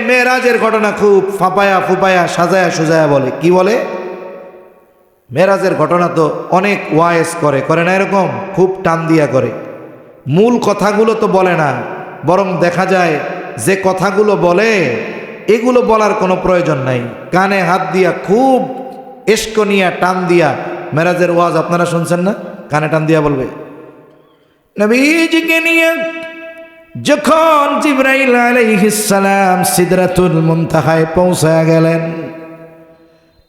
মেরাজের ঘটনা খুব ফাঁপায়া ফুপায়া সাজায়া সুজায়া বলে। কি বলে? মেরাজের ঘটনা তো অনেক ওয়াইজ করে না, এরকম খুব টান দিয়া করে। মূল কথাগুলো তো বলে না, বরং দেখা যায় যে কথাগুলো বলে এগুলো বলার কোনো প্রয়োজন নাই। কানে হাত দিয়া খুব এস্ক নিয়া টান দিয়া মেরাজের ওয়াজ আপনারা শুনছেন না? কানে টান দিয়া বলবে। নবীজিকে নিয়ে যখন জিবরাইল আলাইহিস সালাম সিদরাতুল মুনতাহায় পৌঁছে গেলেন,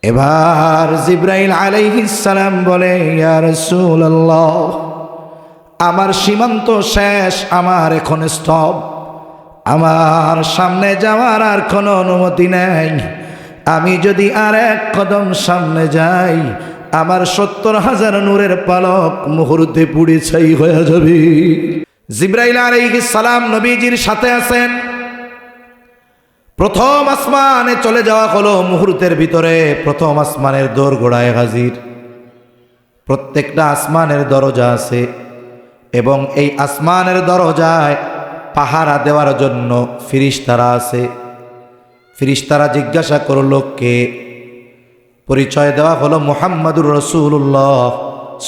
এবার জিবরাইল আলাইহিস সালাম বলে, ইয়া রাসূলুল্লাহ, আমার সীমান্ত শেষ, আমার এখন স্টপ, আমার সামনে যাওয়ার আর কোনো অনুমতি নেই। আমি যদি আর এক কদম সামনে যাই, আমার 70,000 নূরের পালক মুহূর্তে পুড়ে ছাই হয়ে যাবে। জিবরাইল আলাইহিস সালাম নবীজির সাথে আছেন। প্রথম আসমানে চলে যাওয়া হলো মুহূর্তের ভিতরে। প্রথম আসমানের দোরগোড়ায় হাজির। প্রত্যেকটা আসমানের দরজা আছে এবং এই আসমানের দরজায় পাহারা দেওয়ার জন্য ফিরিস্তারা আছে। ফিরিস্তারা জিজ্ঞাসা করলো কে? পরিচয় দেওয়া হলো মুহাম্মাদুর রাসূলুল্লাহ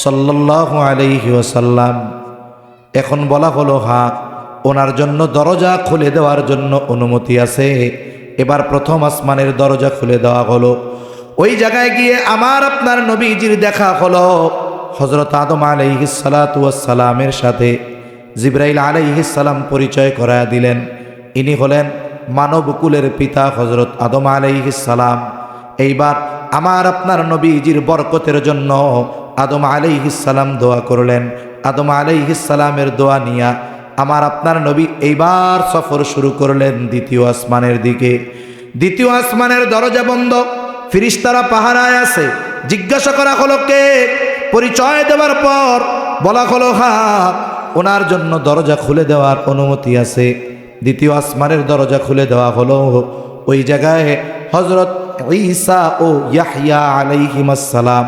সাল্লাল্লাহু আলাইহি ওয়াসাল্লাম। এখন বলা হলো হ্যাঁ, ওনার জন্য দরজা খুলে দেওয়ার জন্য অনুমতি আছে। এবার প্রথম আসমানের দরজা খুলে দেওয়া হলো। ওই জায়গায় গিয়ে আমার আপনার নবীজির দেখা হলো। হযরত আদম আলাইহিস সালাতু ওয়াস সালামের সাথে জিবরাইল আলাইহিস সালাম পরিচয় করায়া দিলেন। ইনি হলেন মানবকুলের পিতা হযরত আদম আলাইহিস সালাম। এইবার আমার আপনার নবীজির বরকতের জন্য আদম আলাইহিস সালাম দোয়া করলেন। আদম আলাইহিস সালামের দোয়া নিয়া আমার আপনার নবী এইবার সফর শুরু করলেন দ্বিতীয় আসমানের দিকে। দ্বিতীয় আসমানের দরজা বন্ধ, ফিরিস্তারা পাহারায় আছে। জিজ্ঞাসা করা হলো কে? পরিচয় দেওয়ার পর বলা হলো হ্যাঁ, ওনার জন্য দরজা খুলে দেওয়ার অনুমতি আছে। দ্বিতীয় আসমানের দরজা খুলে দেওয়া হলো। ওই জায়গায় হযরত ঈসা ও ইয়াহইয়া আলাইহিমাস সালাম,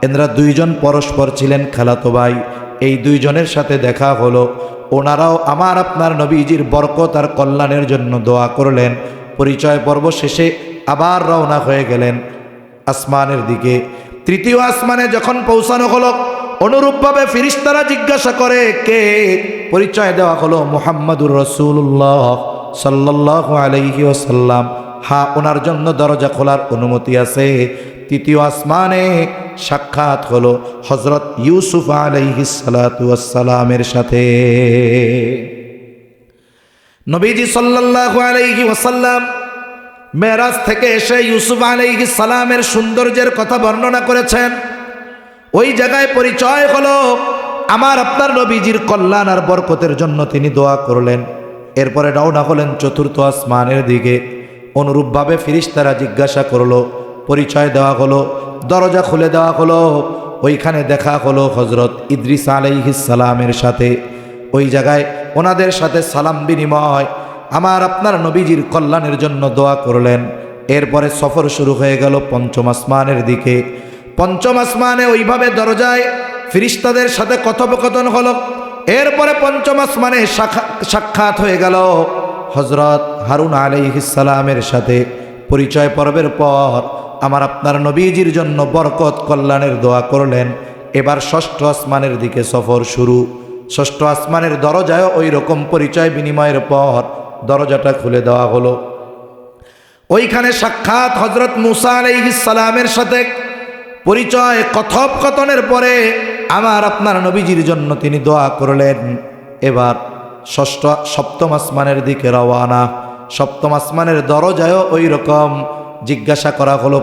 এনারা দুইজন পরস্পর ছিলেন খালাতো ভাই। এই দুইজনের সাথে দেখা হলো। ওনারাও আমার আপনার নবীজির বরকত আর কল্যাণের জন্য দোয়া করলেন। পরিচয় পর্ব শেষে আবার রওনা হয়ে গেলেন আসমানের দিকে। তৃতীয় আসমানে যখন পৌঁছানো হলো, অনুরূপভাবে ফিরিস্তারা জিজ্ঞাসা করে কে? পরিচয় দেওয়া হলো মুহাম্মাদুর রাসূলুল্লাহ সাল্লাল্লাহু আলাইহি ওয়াসাল্লাম। হ্যাঁ, ওনার জন্য দরজা খোলার অনুমতি আছে। তৃতীয় আসমানে সাক্ষাৎ হলো হযরত ইউসুফ আলাইহিস সালাতু ওয়াস সালামের সাথে। নবীজি সাল্লাল্লাহু আলাইহি ওয়াসাল্লাম মেরাজ থেকে এসে ইউসুফ আলাইহিস সালামের সৌন্দর্যের কথা বর্ণনা করেছেন। ওই জায়গায় পরিচয় হলো আমার আপনার নবীজির কল্যাণ আর বরকতের জন্য তিনি দোয়া করলেন। এরপরে রওনা হলেন চতুর্থ আসমানের দিকে। অনুরূপভাবে ফিরিস্তারা জিজ্ঞাসা করলো, পরিচয় দেওয়া হলো, দরজা খুলে দেওয়া হলো। ওইখানে দেখা হলো হযরত ইদ্রিস আলাইহিস সালামের সাথে। ওই জায়গায় ওনাদের সাথে সালাম বিনিময়, আমার আপনার নবীজির কল্যাণের জন্য দোয়া করলেন। এরপরে সফর শুরু হয়ে গেল পঞ্চম আসমানের দিকে। পঞ্চম আসমানে ওইভাবে দরজায় ফিরিস্তাদের সাথে কথোপকথন হলো। এরপরে পঞ্চম আসমানে সাক্ষাৎ হয়ে গেল হযরত হারুন আলাইহিস সালামের সাথে। পরিচয় পর্বের পর আমার আপনার নবীজির জন্য বরকত কল্যাণের দোয়া করলেন। এবার ষষ্ঠ আসমানের দিকে সফর শুরু। ষষ্ঠ আসমানের দরজায় ওই রকম পরিচয় বিনিময়ের পর দরজাটা খুলে দেওয়া হলো। ওইখানে সাক্ষাৎ হযরত মুসা আলাইহিস সালামের সাথে। পরিচয় কথোপকথনের পরে আমার আপনার নবীজির জন্য তিনি দোয়া করলেন। এবার সপ্তম আসমানের দিকে রওয়ানা। সপ্তম আসমানের দরজায়ও ওই রকম জিজ্ঞাসা করা হলো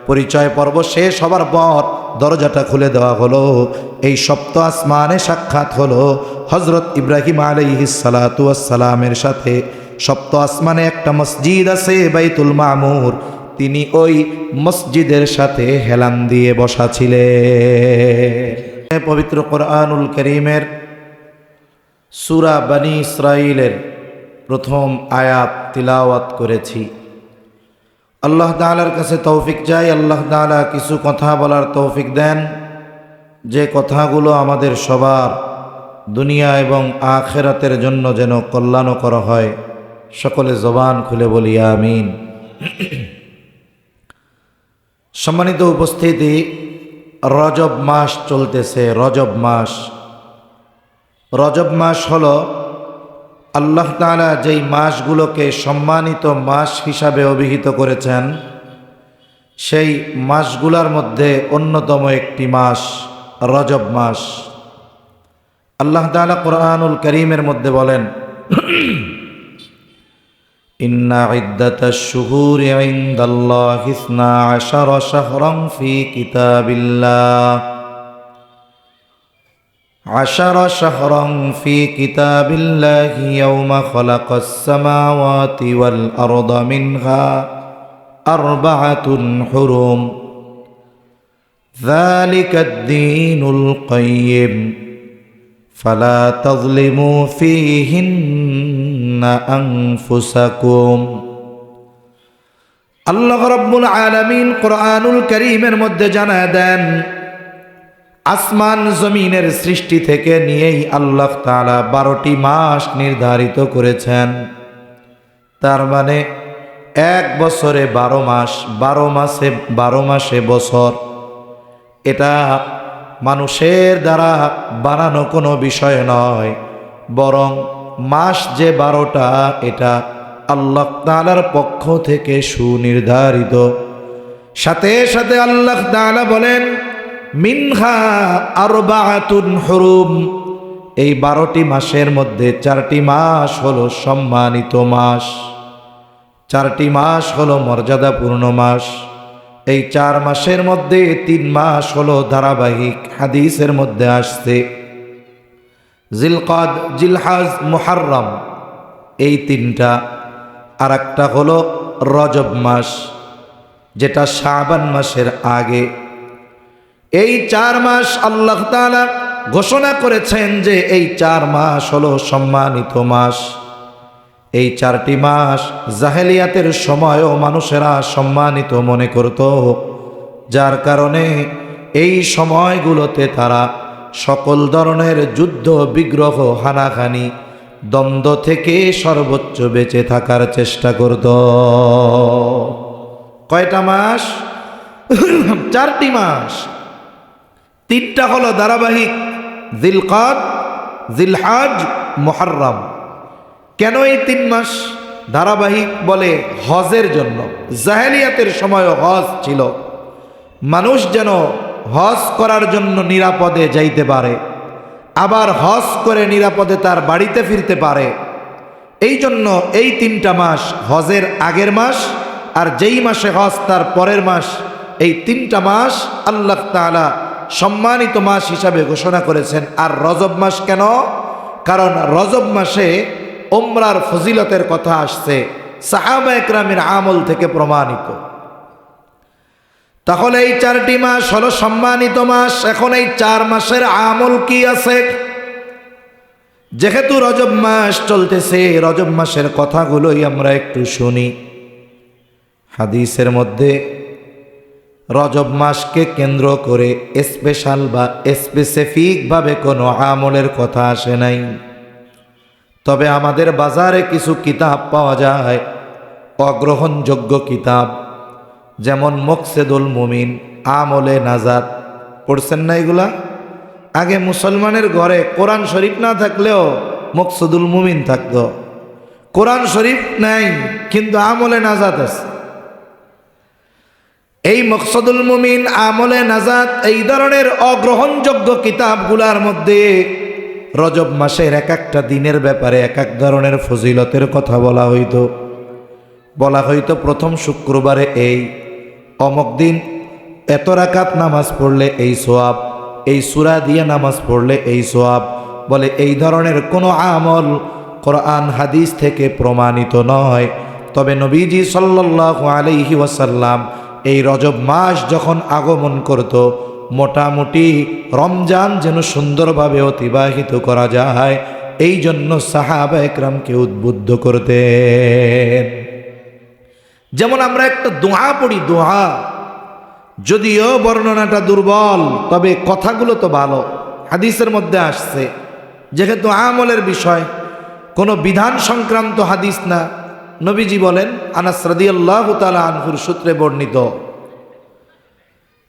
পরিচয় পর্ব শেষ হবার পর দরজাটা খুলে দেওয়া হলো। এই সপ্ত আসমানে সাক্ষাৎ হলো হযরত ইব্রাহিম আলাইহিস সালাতু ওয়াস সালামের সাথে। সপ্ত আসমানে একটা মসজিদ আছে বাইতুল মামুর। তিনি ওই মসজিদের সাথে হেলান দিয়ে বসা ছিলেন। পবিত্র কোরআনুল কারীমের সূরা বনী ইসরাঈলের প্রথম আয়াত তিলাওয়াত করেছি। আল্লাহ তাআলার কাছে তৌফিক চাই, আল্লাহ তাআলা কিছু কথা বলার তৌফিক দেন, যে কথাগুলো আমাদের সবার দুনিয়া এবং আখিরাতের জন্য যেন কল্যাণকর হয় সকলে জবান খুলে বলি আমিন। সম্মানিত উপস্থিতি, রজব মাস চলতেছে। রজব মাস হলো আল্লাহ তাআলা যেই মাসগুলোকে সম্মানিত মাস হিসাবে অভিহিত করেছেন, সেই মাসগুলোর মধ্যে অন্যতম একটি মাস রজব মাস। আল্লাহ তাআলা কুরআনুল কারীমের মধ্যে বলেন, ইন্না ইদ্দাতাশ শুহুরি ইনদাল্লাহি 12 শাহরান ফি কিতাবিল্লাহ 10 শাহরান ফি কিতাবিল্লাহি ইয়াওমা খালাকাস সামাওয়াতি ওয়াল আরদা মিনহা আরবাআতুন হুরুম যালিকাদ দীনুল কাইয়্যিম ফালা তাযলিমু ফীহিন্না আনফুসাকুম। আল্লাহ রাব্বুল আলামিন কুরআনুল কারীমের মধ্যে জানায় দেন, আসমান জমিনের সৃষ্টি থেকে নিয়েই আল্লাহ তাআলা 12টি মাস নির্ধারিত করেছেন। তার মানে এক বছরে 12 মাস, 12 মাসে বছর। এটা মানুষের দ্বারা বানানো কোনো বিষয় নয়, বরং মাস যে 12টা এটা আল্লাহ তাআলার পক্ষ থেকে সুনির্ধারিত। সাথে সাথে আল্লাহ তাআলা বলেন, মিনহা আরবাআতুন হুরুম, এই 12টি মাসের মধ্যে 4টি মাস হলো সম্মানিত মাস, 4টি মাস হলো মর্যাদাপূর্ণ মাস। এই 4 মাসের মধ্যে 3 মাস হলো ধারাবাহিক। হাদিসের মধ্যে আসছে জিলকাদ, জিলহাজ, মুহাররম, এই 3টা। আর একটা হলো রজব মাস, যেটা শাবান মাসের আগে। এই 4 মাস আল্লাহ তাআলা ঘোষণা করেছেন যে এই 4 মাস হলো সম্মানিত মাস। এই 4টি মাস জাহেলিয়াতের সময়ও মানুষেরা সম্মানিত মনে করত, যার কারণে এই সময়গুলোতে তারা সকল ধরনের যুদ্ধ, বিগ্রহ, হানাহানি, দ্বন্দ্ব থেকে সর্বোচ্চ বেঁচে থাকার চেষ্টা করত। কয়টা মাস? 4টি মাস। 3টা হলো ধারাবাহিক, জিলকাদ, জিলহাজ, মুহাররম। কেন এই 3 মাস ধারাবাহিক? বলে হজের জন্য। জাহেলিয়াতের সময়ও হজ ছিল, মানুষ যেন হজ করার জন্য নিরাপদে যাইতে পারে, আবার হজ করে নিরাপদে তার বাড়িতে ফিরতে পারে। এই জন্য এই 3টা মাস, হজের আগের মাস আর যেই মাসে হজ তার পরের মাস, এই 3টা মাস আল্লাহ তাআলা সম্মানিত মাস হিসাবে ঘোষণা করেছেন। আর রজব মাস কেন? কারণ রজব মাসে উমরার ফজিলতের কথা আসছে, সাহাবা একরামের আমল থেকে প্রমাণিত। তাহলে এই 4টি মাস হলো সম্মানিত মাস। এখন এই 4 মাসের আমল কি আছে? যেহেতু রজব মাস চলতেছে, রজব মাসের কথাগুলোই আমরা একটু শুনি। হাদিসের মধ্যে রজব মাসকে কেন্দ্র করে স্পেশাল বা স্পেসিফিকভাবে কোনো আমলের কথা আসে নাই। তবে আমাদের বাজারে কিছু কিতাব পাওয়া যায়, অগ্রহণযোগ্য কিতাব, যেমন মকসেদুল মুমিন, আমলে নাজাত। পড়ছেন না এগুলা? আগে মুসলমানের ঘরে কোরআন শরীফ না থাকলেও মকসেদুল মুমিন থাকতো। কোরআন শরীফ নাই কিন্তু আমলে নাজাত আছে। এই মকসেদুল মুমিন, আমলে নাজাত, এই ধরনের অগ্রহণযোগ্য কিতাবগুলার মধ্যে রজব মাসের এক একটা দিনের ব্যাপারে এক এক ধরনের ফজিলতের কথা বলা হইতো। প্রথম শুক্রবারে এই অমুক দিন এত রাকাত নামাজ পড়লে এই সোয়াব, এই সূরা দিয়ে নামাজ পড়লে এই সোয়াব। বলে এই ধরনের কোনো আমল কোরআন হাদিস থেকে প্রমাণিত নয়। তবে নবীজি সাল্লাল্লাহু আলাইহি ওয়াসাল্লাম এই রজব মাস যখন আগমন করত, মোটামুটি রমজান যেন সুন্দরভাবে অতিবাহিত করা যায়, এই জন্য সাহাবা একরামকে উদ্বুদ্ধ করতেন। যেমন আমরা একটা দোয়া পড়ি, দোয়া, যদিও বর্ণনাটা দুর্বল, তবে কথাগুলো তো ভালো। হাদিসের মধ্যে আসছে, যেহেতু আমলের বিষয়, কোনো বিধান সংক্রান্ত হাদিস না, নবীজি বলেন, আনাস রাদিয়াল্লাহু তাআলা আনহুর সূত্রে বর্ণিত,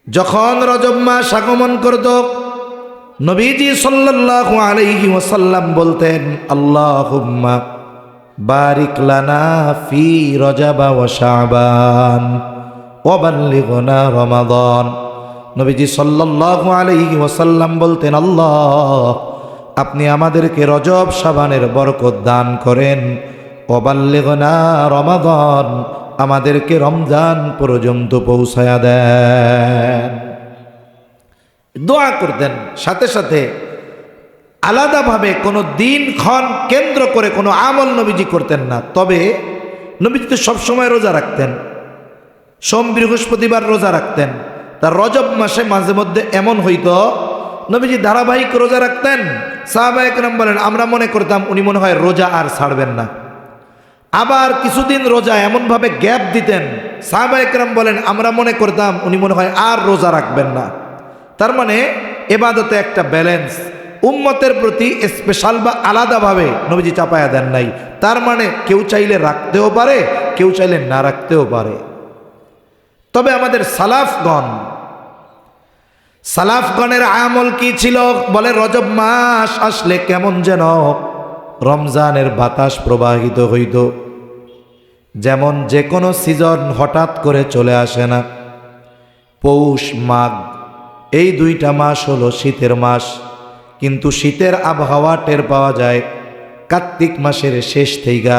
যখন রজব মাস আগমন করত নবীজি সাল্লাল্লাহু আলাইহি ওয়াসাল্লাম বলতেন, আল্লাহুম্মা বারিক লানা ফি রজব ওয়া শাবান ওয়া বাল্লিগনা রমাদান। নবীজি সাল্লাল্লাহু আলাইহি ওয়াসাল্লাম বলতেন, আল্লাহ আপনি আমাদেরকে রজব শাবানের বরকত দান করেন, ওয়া বাল্লিগনা রমাদান আমাদেরকে রমজান পর্যন্ত পৌঁছায়া দেন। দোয়া করতেন, সাথে সাথে আলাদাভাবে কোনো দিন ক্ষণ কেন্দ্র করে কোনো আমল নবীজি করতেন না। তবে নবীজি তো সবসময় রোজা রাখতেন, সোম বৃহস্পতিবার রোজা রাখতেন। তার রজব মাসে মাঝে মধ্যে এমন হইতো নবীজি ধারাবাহিক রোজা রাখতেন। সাহাবায়ে কেরাম বলেন, আমরা মনে করতাম উনি মনে হয় রোজা আর ছাড়বেন না। আবার কিছুদিন রোজা এমনভাবে গ্যাপ দিতেন, সাহাবায়ে কেরাম বলেন আমরা মনে করতাম উনি মনে হয় আর রোজা রাখবেন না। তার মানে এবাদতে একটা ব্যালেন্স, উম্মতের প্রতি স্পেশাল বা আলাদাভাবে নবীজি চাপায়া দেন নাই। তার মানে কেউ চাইলে রাখতেও পারে, কেউ চাইলে না রাখতেও পারে। তবে আমাদের সালাফগণের আমল কি ছিল বলে, রজব মাস আসলে কেমন যেন রমজানের বাতাস প্রবাহিত হইত। যেমন যে কোনো সিজন হঠাৎ করে চলে আসে না। পৌষ মাঘ এই দুইটা মাস হলো শীতের মাস, কিন্তু শীতের আবহাওয়া টের পাওয়া যায় কার্তিক মাসের শেষ থেইকা।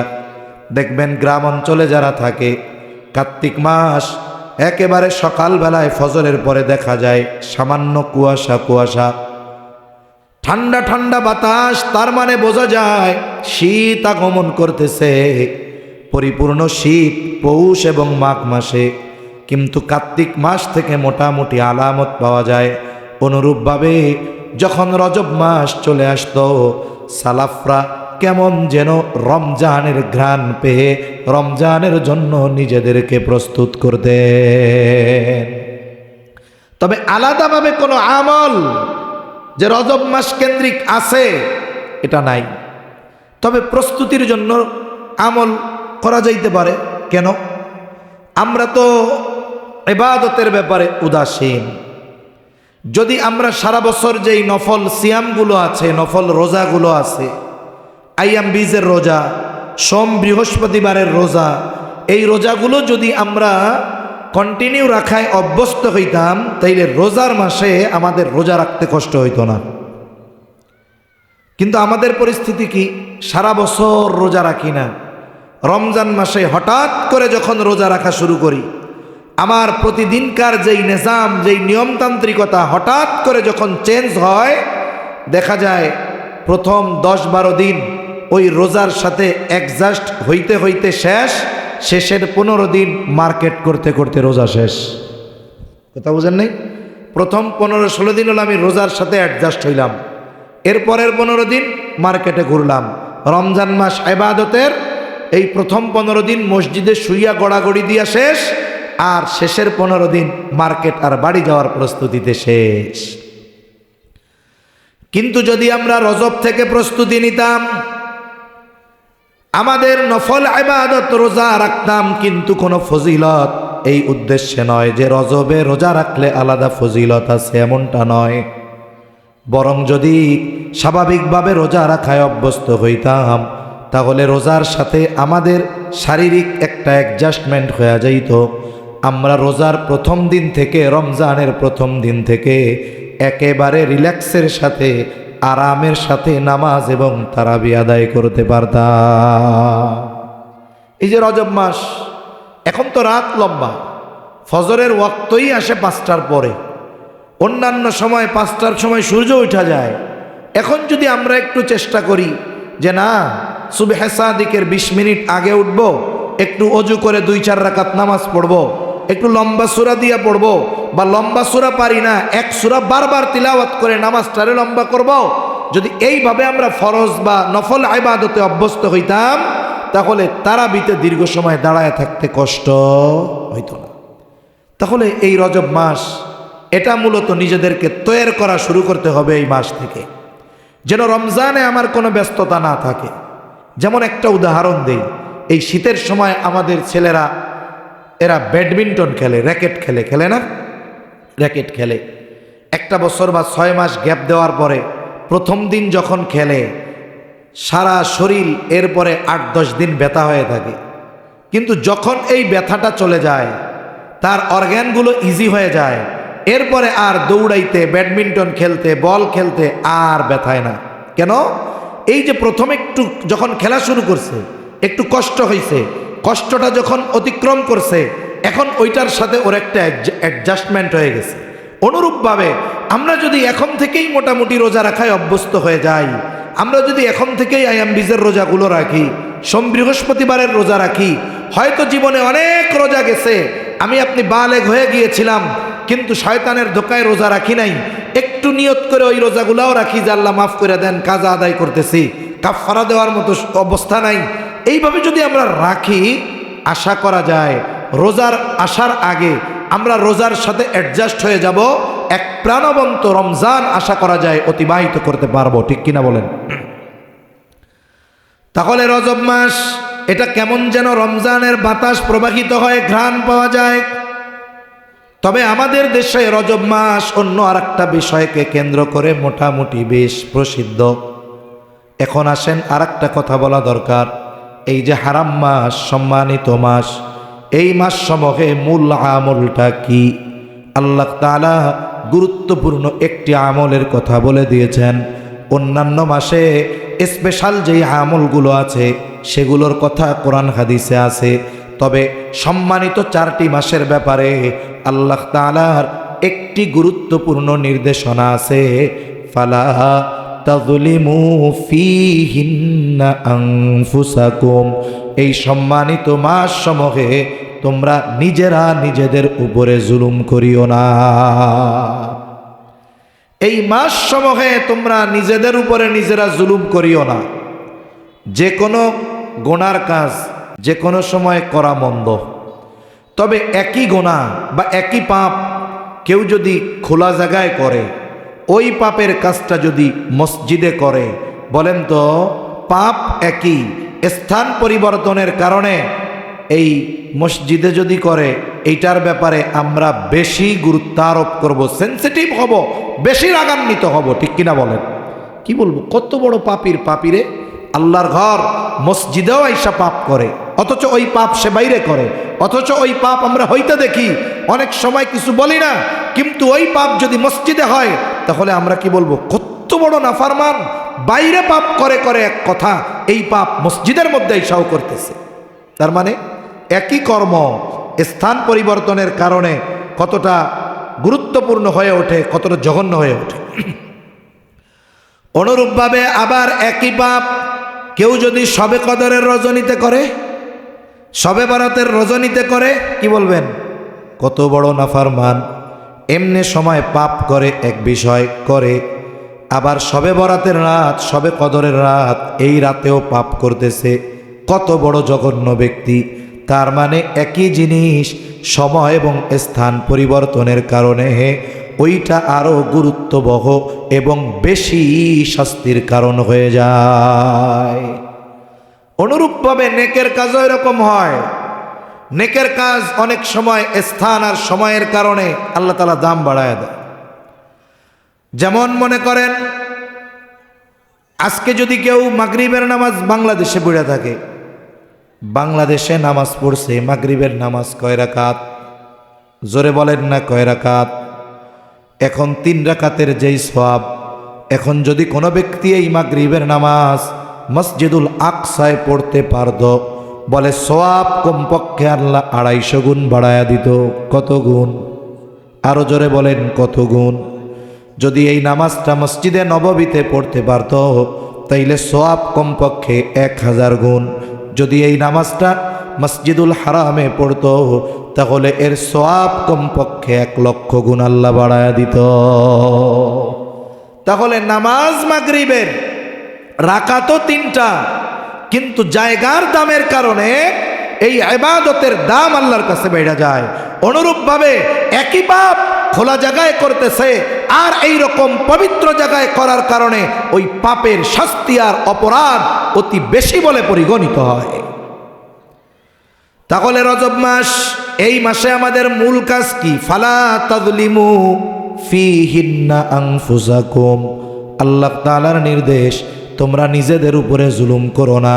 দেখবেন গ্রাম অঞ্চলে যারা থাকে, কার্তিক মাস একেবারে সকালবেলায় ফজরের পরে দেখা যায় সামান্য কুয়াশা কুয়াশা, ঠান্ডা ঠান্ডা বাতাস। তার মানে বোঝা যায় শীত আগমন করতেছে, পরিপূর্ণ শীত পৌষ এবং মাঘ মাসে। কিন্তু কার্তিক মাস থেকে মোটামুটি আলামত পাওয়া যায়। অনুরূপভাবে যখন রজব মাস চলে আসতো, সালাফরা কেমন যেন রমজানের ঘ্রাণ পেয়ে রমজানের জন্য নিজেদেরকে প্রস্তুত করতেন। তবে আলাদাভাবে কোনো আমল যে রজব মাস কেন্দ্রিক আছে এটা নাই। তবে প্রস্তুতির জন্য আমল করা যাইতে পারে। কেন? আমরা তো ইবাদতের ব্যাপারে উদাসীন। যদি আমরা সারা বছর যেই নফল সিয়ামগুলো আছে, নফল রোজাগুলো আছে, আইয়াম বীজের রোজা, সোম বৃহস্পতিবারের রোজা, এই রোজাগুলো যদি আমরা কন্টিনিউ রাখায় অভ্যস্ত হইতাম, তাইলে রোজার মাসে আমাদের রোজা রাখতে কষ্ট হইতো না। কিন্তু আমাদের পরিস্থিতি কি? সারা বছর রোজা রাখি না, রমজান মাসে হঠাৎ করে যখন রোজা রাখা শুরু করি, আমার প্রতিদিনকার যেই নিজাম, যেই নিয়মতান্ত্রিকতা হঠাৎ করে যখন চেঞ্জ হয়, দেখা যায় প্রথম 10-12 দিন ওই রোজার সাথে অ্যাডজাস্ট হইতে হইতে শেষের 15 দিন মার্কেট করতে করতে রোজা শেষ। কথা বুঝেন নাই? প্রথম 15-16 দিন হলো আমি রোজার সাথে অ্যাডজাস্ট হইলাম, এরপরের 15 দিন মার্কেটে ঘুরলাম। রমজান মাস ইবাদতের এই প্রথম 15 দিন মসজিদে শুইয়া গড়াগড়ি দিয়া শেষ, আর শেষের 15 দিন মার্কেট আর বাড়ি যাওয়ার প্রস্তুতিতে শেষ। কিন্তু যদি আমরা রজব থেকে প্রস্তুতি নিতাম, আমাদের নফল ইবাদত রোজা রাখতাম, কিন্তু কোনো ফজিলত এই উদ্দেশ্যে নয় যে রজবে রোজা রাখলে আলাদা ফজিলত আছে, এমনটা নয়। বরং যদি স্বাভাবিকভাবে রোজা রাখায় অভ্যস্ত হইতাম, তাহলে রোজার সাথে আমাদের শারীরিক একটা অ্যাডজাস্টমেন্ট হয়ে যাইত। আমরা রোজার প্রথম দিন থেকে, রমজানের প্রথম দিন থেকে একেবারে রিল্যাক্সের সাথে, আরামের সাথে নামাজ এবং তারাবি আদায় করতে পারতাম। এই যে রজব মাস, এখন তো রাত লম্বা, ফজরের ওয়াক্তই আসে 5টার পরে, অন্যান্য সময় 5টার সময় সূর্য উঠা যায়। এখন যদি আমরা একটু চেষ্টা করি যে না, সুবহে সাদিকের 20 মিনিট আগে উঠব, একটু অজু করে 2-4 রাকাত নামাজ পড়ব, একটু লম্বা সূরা দিয়া পড়ব, বা লম্বা সূরা পারি না, এক সূরা বারবার তিলাওয়াত করে নামাজটারে লম্বা করব, যদি এইভাবে আমরা ফরজ বা নফল ইবাদতে অভ্যস্ত হইতাম, তাহলে তারাবিতে দীর্ঘ সময় দাঁড়ায় থাকতে কষ্ট হইতো না। তাহলে এই রজব মাস, এটা মূলত নিজেদেরকে তৈরি করা শুরু করতে হবে এই মাস থেকে, যেন রমজানে আমার কোনো ব্যস্ততা না থাকে। যেমন একটা উদাহরণ দেই, এই শীতের সময় আমাদের ছেলেরা এরা ব্যাডমিন্টন খেলে, র্যাকেট খেলে, খেলে না? র্যাকেট খেলে। একটা বছর বা 6 মাস গ্যাপ দেওয়ার পরে প্রথম দিন যখন খেলে সারা শরীর এরপরে 8-10 দিন ব্যথা হয়ে থাকে, কিন্তু যখন এই ব্যথাটা চলে যায় তার অর্গ্যানগুলো ইজি হয়ে যায়, এরপরে আর দৌড়াইতে, ব্যাডমিন্টন খেলতে, বল খেলতে আর ব্যথায় না। কেন? এই যে প্রথম একটু যখন খেলা শুরু করছে একটু কষ্ট হয়েছে, কষ্টটা যখন অতিক্রম করছে এখন ওইটার সাথে ওর একটা অ্যাডজাস্টমেন্ট হয়ে গেছে। অনুরূপভাবে আমরা যদি এখন থেকেই মোটামুটি রোজা রাখায় অভ্যস্ত হয়ে যাই, আমরা যদি এখন থেকেই আয়াম বীজের রোজাগুলো রাখি, সোম বৃহস্পতিবারের রোজা রাখি, হয়তো জীবনে অনেক রোজা গেছে, আমি আপনি বালেগ হয়ে গিয়েছিলাম কিন্তু শয়তানের ধোকায় রোজা রাখি নাই, একটু নিয়ত করে ওই রোজাগুলাও রাখি যে আল্লাহ মাফ করে দেন, কাজা আদায় করতেছি, কাফারা দেওয়ার মতো অবস্থা নাই, এইভাবে যদি আমরা রাখি আশা করা যায় রোজার আসার আগে আমরা রোজার সাথে অ্যাডজাস্ট হয়ে যাব, এক প্রাণবন্ত রমজান আশা করা যায় অতিবাহিত করতে পারবো। ঠিক কিনা বলেন? তাহলে রজব মাস এটা কেমন যেন রমজানের বাতাস প্রবাহিত হয়, ঘ্রাণ পাওয়া যায়। তবে আমাদের দেশে রজব মাস অন্য আরেকটা বিষয়কে কেন্দ্র করে মোটামুটি বেশ প্রসিদ্ধ। এখন আসেন আরেকটা কথা বলা দরকার, এই যে হারাম মাস, সম্মানিত মাস, এই মাস সমূহে মূল আমলটা কি? আল্লাহ তাআলা গুরুত্বপূর্ণ একটি আমলের কথা বলে দিয়েছেন। অন্যান্য মাসে স্পেশাল যেই আমলগুলো আছে সেগুলোর কথা কোরআন হাদিসে আছে, তবে সম্মানিত 4টি মাসের ব্যাপারে আল্লাহ তাআলার একটি গুরুত্বপূর্ণ নির্দেশনা আছে, ফালা তাযলিমু ফীহিন্না আনফুসাকুম। এই সম্মানিত মাস সমূহে তোমরা নিজেরা নিজেদের উপরে জুলুম করিও না। এই মাস সমূহে তোমরা নিজেদের উপরে নিজেরা জুলুম করিও না। যে কোনো গুনার কাজ যে কোনো সময় করা মন্দ, তবে একই গুনাহ বা একই পাপ কেউ যদি খোলা জায়গায় করে, ওই পাপের কাজটা যদি মসজিদে করে, বলেন তো পাপ একই, স্থান পরিবর্তনের কারণে এই মসজিদে যদি করে, এইটার ব্যাপারে আমরা বেশি গুরুত্ব আরোপ করব, সেন্সিটিভ হব, বেশি রাগান্বিত হব। ঠিক কিনা বলেন? কি বলবো, কত বড় পাপীর পাপীরে আল্লাহর ঘর মসজিদেও আইসা পাপ করে, অথচ ওই পাপ সে বাইরে করে, অথচ ওই পাপ আমরা হইতে দেখি, অনেক সময় কিছু বলি না, কিন্তু ওই পাপ যদি মসজিদে হয় তাহলে আমরা কি বলবো, কত বড় নাফরমান, বাইরে পাপ করে করে এক কথা, এই পাপ মসজিদের মধ্যে আইসাও করতেছে। তার মানে একই কর্ম স্থান পরিবর্তনের কারণে কতটা গুরুত্বপূর্ণ হয়ে ওঠে, কতটা জঘন্য হয়ে ওঠে। অনুরূপভাবে আবার একই পাপ কেউ যদি শবে কদরের রজনীতে করে, শবে বরাতের রজনীতে করে, কি বলবেন, কত বড় নাফরমান। এমনি সময় পাপ করে এক বিষয় করে, আবার শবে বরাতের রাত, শবে কদরের রাত, এই রাতেও পাপ করতেছে, কত বড় জঘন্য ব্যক্তি। তার মানে একই জিনিস সময় এবং স্থান পরিবর্তনের কারণে ওইটা আরও গুরুত্ববহ এবং বেশি শাস্তির কারণ হয়ে যায়। অনুরূপভাবে নেকের কাজও এরকম হয়। নেকের কাজ অনেক সময় স্থান আর সময়ের কারণে আল্লাহ তাআলা দাম বাড়ায় দেয়। যেমন মনে করেন আজকে যদি কেউ মাগরিবের নামাজ বাংলাদেশে পড়ে থাকে, বাংলাদেশে নামাজ পড়ছে, মাগরিবের নামাজ কয় রাকাত? জোরে বলেন না কয় রাকাত? এখন 3 রাকাতের যেই সওয়াব, এখন যদি কোনো ব্যক্তি এই মাগরিবের নামাজ মসজিদুল আকসায় পড়তে পারত, বলে সওয়াব কমপক্ষে আল্লাহ 250 গুণ বাড়ায়া দিত। কত গুণ? আরো জোরে বলেন কত গুণ? যদি এই নামাজটা মসজিদে নববীতে পড়তে পারত তাইলে সওয়াব কমপক্ষে 1000 গুণ। যদি এই নামাজটা মসজিদুল হারামে পড়তো তাহলে এর সওয়াব কমপক্ষে 1,00,000 গুণ আল্লাহ বাড়ায়া দিত। তাহলে নামাজ মাগরিবের রাকাতও 3টা, কিন্তু জায়গার দামের কারণে এই ইবাদতের দাম আল্লাহর কাছে বেড়ে যায়। অনুরূপভাবে একই পাপ খোলা জায়গায় করতেছে আর এই রকম পবিত্র জায়গায় করার কারণে ওই পাপের শাস্তি আর অপরাধ অতি বেশি বলে পরিগণিত হয়। তাহলে রজব মাস, এই মাসে আমাদের মূল কাজ কি? ফালা তাযলিমু ফীহিন্না আনফুসাকুম, আল্লাহ তাআলার নির্দেশ, তোমরা নিজেদের উপরে জুলুম করো না।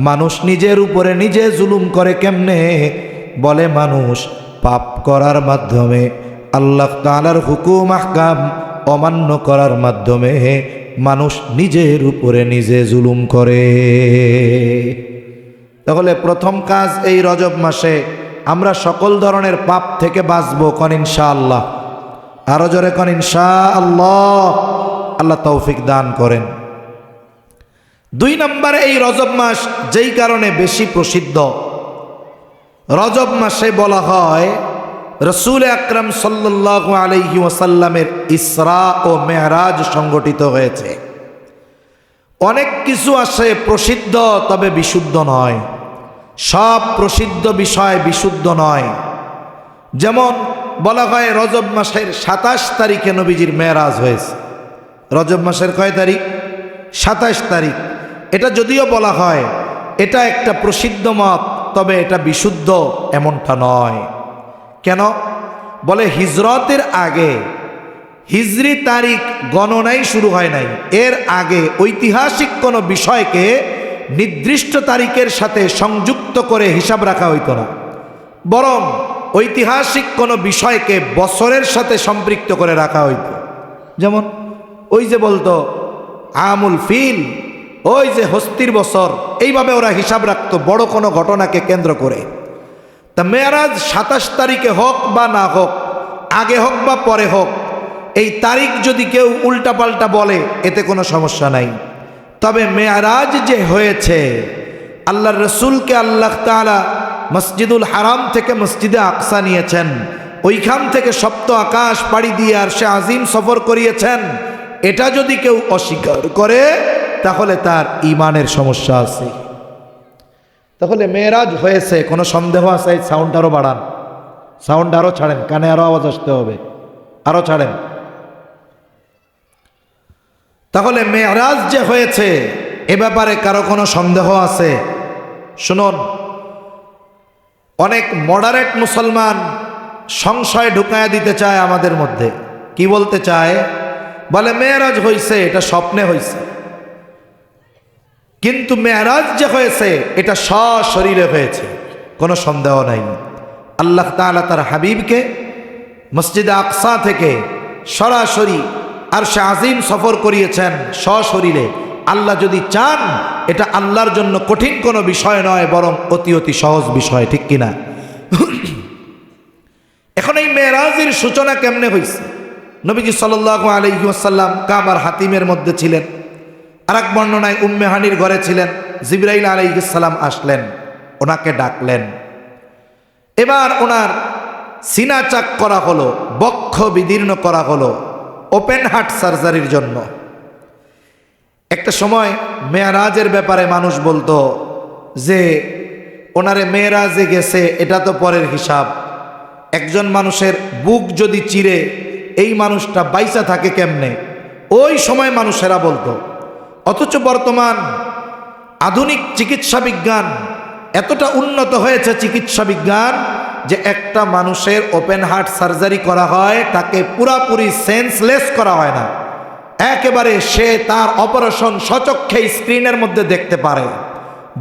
মানুষ নিজের উপরে নিজে জুলুম করে কেমনে? বলে মানুষ পাপ করার মাধ্যমে, আল্লাহ তাআলার হুকুম আহকাম অমান্য করার মাধ্যমে মানুষ নিজের উপরে নিজে জুলুম করে। তাহলে প্রথম কাজ এই রজব মাসে আমরা সকল ধরনের পাপ থেকে বাঁচব, কোন ইনশাআল্লাহ। আরো জোরে কোন ইনশাআল্লাহ। আল্লাহ তৌফিক দান করেন। 2 নম্বরে, এই রজব মাস যেই কারণে বেশি প্রসিদ্ধ, রজব মাসে বলা হয় রাসূল আকরাম সাল্লাল্লাহু আলাইহি ওয়াসাল্লামের ইসরা ও মেরাজ সংগঠিত হয়েছে। অনেক কিছু আছে প্রসিদ্ধ তবে বিশুদ্ধ নয়, সব প্রসিদ্ধ বিষয় বিশুদ্ধ নয়। যেমন বলা হয় রজব মাসের 27 তারিখে নবীজির মেরাজ হয়েছে। রজব মাসের কয় তারিখ? 27 তারিখ। এটা যদিও বলা হয় এটা একটা প্রসিদ্ধ মত, তবে এটা বিশুদ্ধ এমনটা নয়। কেন? বলে হিজরতের আগে, হিজরি তারিখ গণনাই শুরু হয় নাই। এর আগে ঐতিহাসিক কোনো বিষয়কে নির্দিষ্ট তারিখের সাথে সংযুক্ত করে হিসাব রাখা হইতো না, বরং ঐতিহাসিক কোনো বিষয়কে বছরের সাথে সম্পৃক্ত করে রাখা হইতো। যেমন ওই যে বলতো আমুল ফিল, ওই যে হস্তির বছর, এইভাবে ওরা হিসাব রাখতো বড় কোনো ঘটনাকে কেন্দ্র করে। তা মেরাজ 27 তারিখে হোক বা না হোক, আগে হোক বা পরে হোক, এই তারিখ যদি কেউ উল্টাপাল্টা বলে এতে কোনো সমস্যা নাই। তবে মেরাজ যে হয়েছে, আল্লাহর রসুলকে আল্লাহ তাআলা মসজিদুল হারাম থেকে মসজিদে আকসা নিয়েছেন, ওইখান থেকে সপ্ত আকাশ পাড়ি দিয়ে আরশে আজিম সফর করিয়েছেন, এটা যদি কেউ অস্বীকার করে তাহলে তার ঈমানের সমস্যা আছে। তাহলে মেরাজ হয়েছে, কোনো সন্দেহ আছে? সাউন্ড আরো বাড়ান, সাউন্ড আরো ছাড়েন, কানে আরো আওয়াজ আসতে হবে, আরো ছাড়েন। তাহলে মেরাজ যে হয়েছে এ ব্যাপারে কারো কোনো সন্দেহ আছে? শুনুন, অনেক মডারেট মুসলমান সংশয় ঢুকায়া দিতে চায় আমাদের মধ্যে। কি বলতে চায়? বলে মেরাজ হয়েছে, এটা স্বপ্নে হয়েছে। কিন্তু মেরাজ যে হয়েছে এটা সশরীরে হয়েছে, কোনো সন্দেহ নাই। আল্লাহ তাআলা তার হাবিবকে মসজিদে আকসা থেকে সরাসরি আরশে আজিম সফর করিয়েছেন সশরীরে। আল্লাহ যদি চান, এটা আল্লাহর জন্য কঠিন কোনো বিষয় নয়, বরং অতি অতি সহজ বিষয়, ঠিক কিনা? এখন এই মেরাজের সূচনা কেমনে হয়েছে? নবীজি সাল্লাল্লাহু আলাইহি ওয়াসাল্লাম কাবার হাতিমের মধ্যে ছিলেন, আর এক বর্ণনায় উম্মে হানির ঘরে ছিলেন। জিবরাইল আলাইহিস সালাম আসলেন, ওনাকে ডাকলেন। এবার ওনার সিনা চাক করা হলো, বক্ষ বিদীর্ণ করা হলো ওপেন হার্ট সার্জারির জন্য। একটা সময় মেরাজের ব্যাপারে মানুষ বলতো যে ওনারে মেরাজে গেছে, এটা তো পরের হিসাব। একজন মানুষের বুক যদি চিরে এই মানুষটা বাইসা থাকে কেমনে, ওই সময় মানুষেরা বলতো। অথচ বর্তমান আধুনিক চিকিৎসা বিজ্ঞান এতটা উন্নত হয়েছে, চিকিৎসা বিজ্ঞান, যে একটা মানুষের ওপেন হার্ট সার্জারি করা হয়, তাকে পুরাপুরি সেন্সলেস করা হয় না, একেবারে সে তার অপারেশন স্বচক্ষে স্ক্রিনের মধ্যে দেখতে পারে।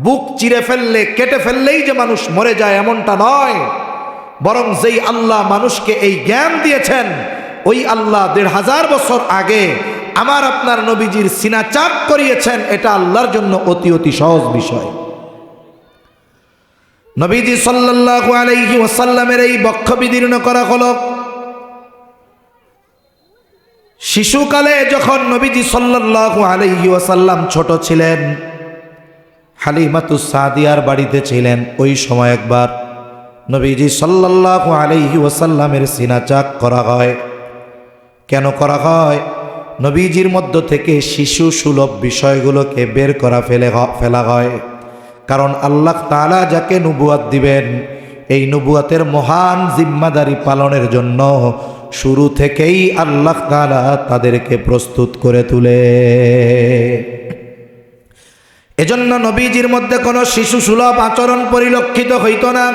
বুক চিরে ফেললে, কেটে ফেললেই যে মানুষ মরে যায় এমনটা নয়, বরং যেই আল্লাহ মানুষকে এই জ্ঞান দিয়েছেন, ওই আল্লাহ 1500 বছর আগে আমার আপনার নবীজির সিনা চাক করিয়েছেন। এটা আল্লাহর জন্য অতি অতি সহজ বিষয়। নবীজি সাল্লাল্লাহু আলাইহি ওয়াসাল্লামের এই বক্ষ বিদীর্ণ করা হলো শিশুকালে, যখন নবীজি সাল্লাল্লাহু আলাইহি ওয়াসাল্লাম ছোট ছিলেন, হালিমাতুস সাদিয়ার বাড়িতে ছিলেন। ওই সময় একবার নবীজি সাল্লাল্লাহু আলাইহি ওয়াসাল্লামের সিনা চাক করা হয়। কেন করা হয়? নবীজির মধ্য থেকে শিশু সুলভ বিষয়গুলোকে বের করা ফেলা হয়। কারণ আল্লাহ তাআলা যাকে নবুয়াত দিবেন, এই নবুয়াতের মহান জিম্মাদারি পালনের জন্য শুরু থেকেই আল্লাহ তাআলা তাদেরকে প্রস্তুত করে তুলে। এজন্য নবীজির মধ্যে কোনো শিশু সুলভ আচরণ পরিলক্ষিত হইত না।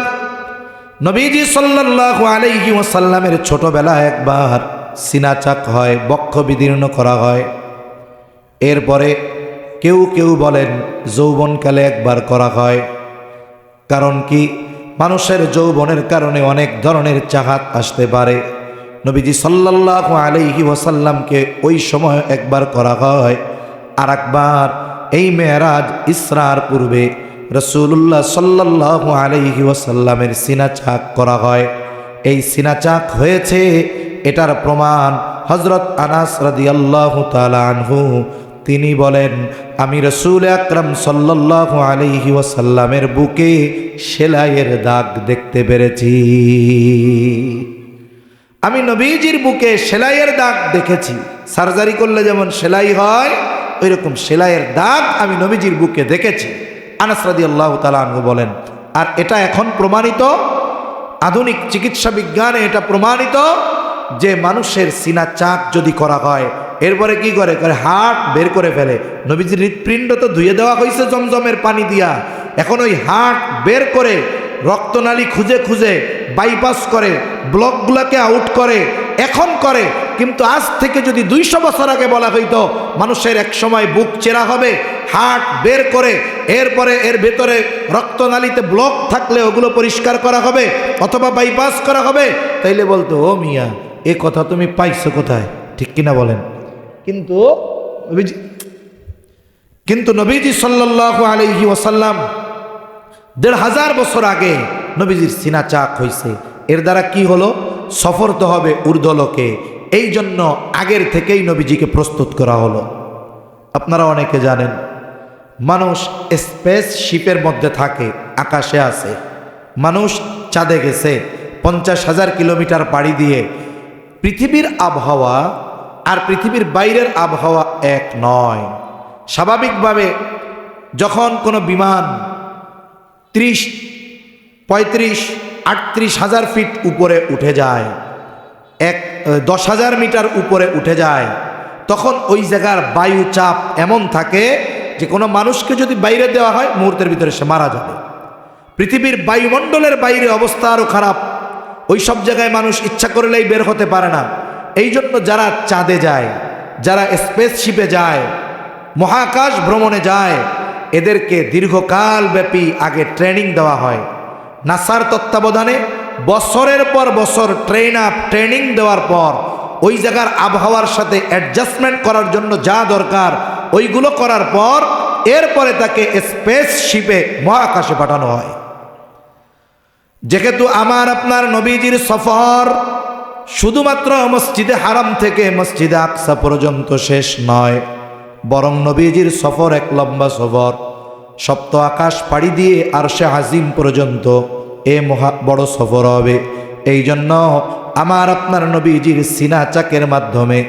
নবীজি সাল্লাল্লাহু আলাইহি ওয়াসাল্লামের ছোটবেলায় একবার সিনাচাক হয়, বক্ষ বিদীর্ণ করা হয়। এরপরে কেউ কেউ বলেন যৌবনকালে একবার করা হয়। কারণ কি, মানুষের যৌবনের কারণে অনেক ধরনের চাহাত আসতে পারে। নবীজি সাল্লাল্লাহু আলাইহি ওয়াসাল্লামকে ওই সময় একবার করা হয়, আর একবার এই মেরাজ ইসরার পূর্বে রাসূলুল্লাহ সাল্লাল্লাহু আলাইহি ওয়াসাল্লামের সিনাচাক করা হয়। এই সিনাচাক হয়েছে, এটার প্রমাণ হযরত আনাস রাদিয়াল্লাহু তাআলা আনহু তিনি বলেন, আমি রাসূল আকরাম সাল্লাল্লাহু আলাইহি ওয়াসাল্লামের বুকে সেলাইয়ের দাগ দেখতে পেরেছি। আমি নবীজির বুকে সেলাইয়ের দাগ দেখেছি। সার্জারি করলে যেমন সেলাই হয়, ওইরকম সেলাইয়ের দাগ আমি নবীজির বুকে দেখেছি। আনাস রাদিয়াল্লাহু তাআলা আনহু বলেন, আর এটা এখন প্রমাণিত, আধুনিক চিকিৎসা বিজ্ঞানে এটা প্রমাণিত যে মানুষের সিনা চাক যদি করা হয়, এরপরে কি করে হার্ট বের করে ফেলে। নবীজির হৃৎপিণ্ড তো ধুয়ে দেওয়া হয়েছে জমজমের পানি দিয়া, এখন ওই হার্ট বের করে রক্তনালী খুঁজে খুঁজে বাইপাস করে, ব্লকগুলোকে আউট করে, এখন করে। কিন্তু আজ থেকে যদি 200 বছর আগে বলা হইতো মানুষের এক সময় বুক চেরা হবে, হার্ট বের করে এরপরে এর ভেতরে রক্তনালীতে ব্লক থাকলে ওগুলো পরিষ্কার করা হবে অথবা বাইপাস করা হবে, তাইলে বলতো ও মিয়া এ কথা তুমি পাইছো কোথায়, ঠিক কিনা বলেন? কিন্তু নবীজি সাল্লাল্লাহু আলাইহি ওয়াসাল্লাম 1500 বছর আগে নবীজির সিনা চাক হয়েছে। এর দ্বারা কি হলো? সফর তো হবে ঊর্ধ্বলোকে, এই জন্য আগের থেকেই নবীজিকে প্রস্তুত করা হলো। আপনারা অনেকে জানেন মানুষ স্পেস শিপের মধ্যে থাকে, আকাশে আছে। মানুষ চাঁদে গেছে 50,000 কিলোমিটার পাড়ি দিয়ে। পৃথিবীর আবহাওয়া আর পৃথিবীর বাইরের আবহাওয়া এক নয়। স্বাভাবিকভাবে যখন কোনো বিমান 30, 35, 38,000 ফিট উপরে উঠে যায়, 10,000 মিটার উপরে উঠে যায়, তখন ওই জায়গার বায়ু চাপ এমন থাকে যে কোনো মানুষকে যদি বাইরে দেওয়া হয় মুহূর্তের ভিতরে সে মারা যাবে। পৃথিবীর বায়ুমণ্ডলের বাইরে অবস্থা আরও খারাপ, ওই সব জায়গায় মানুষ ইচ্ছা করলেই বের হতে পারে না। এই জন্য যারা চাঁদে যায়, যারা স্পেসশিপে যায়, মহাকাশ ভ্রমণে যায়, এদেরকে দীর্ঘকাল ব্যাপী আগে ট্রেনিং দেওয়া হয়। নাসার তত্ত্বাবধানে বছরের পর বছর ট্রেনিং দেওয়ার পর ওই জায়গার আবহাওয়ার সাথে অ্যাডজাস্টমেন্ট করার জন্য যা দরকার ওইগুলো করার পর এরপরে তাকে স্পেসশিপে মহাকাশে পাঠানো হয়। যেহেতু আমার আপনার নবীজির সফর শুধুমাত্র মসজিদে হারাম থেকে মসজিদে আকসা পর্যন্ত শেষ নয়, বরং নবীজির সফর এক লম্বা সফর। সপ্ত আকাশ পাড়ি দিয়ে আরশে আজিম পর্যন্ত এ বড় সফর হবে। এই জন্য আমার আপনার নবীজির সিনা চাকের মাধ্যমে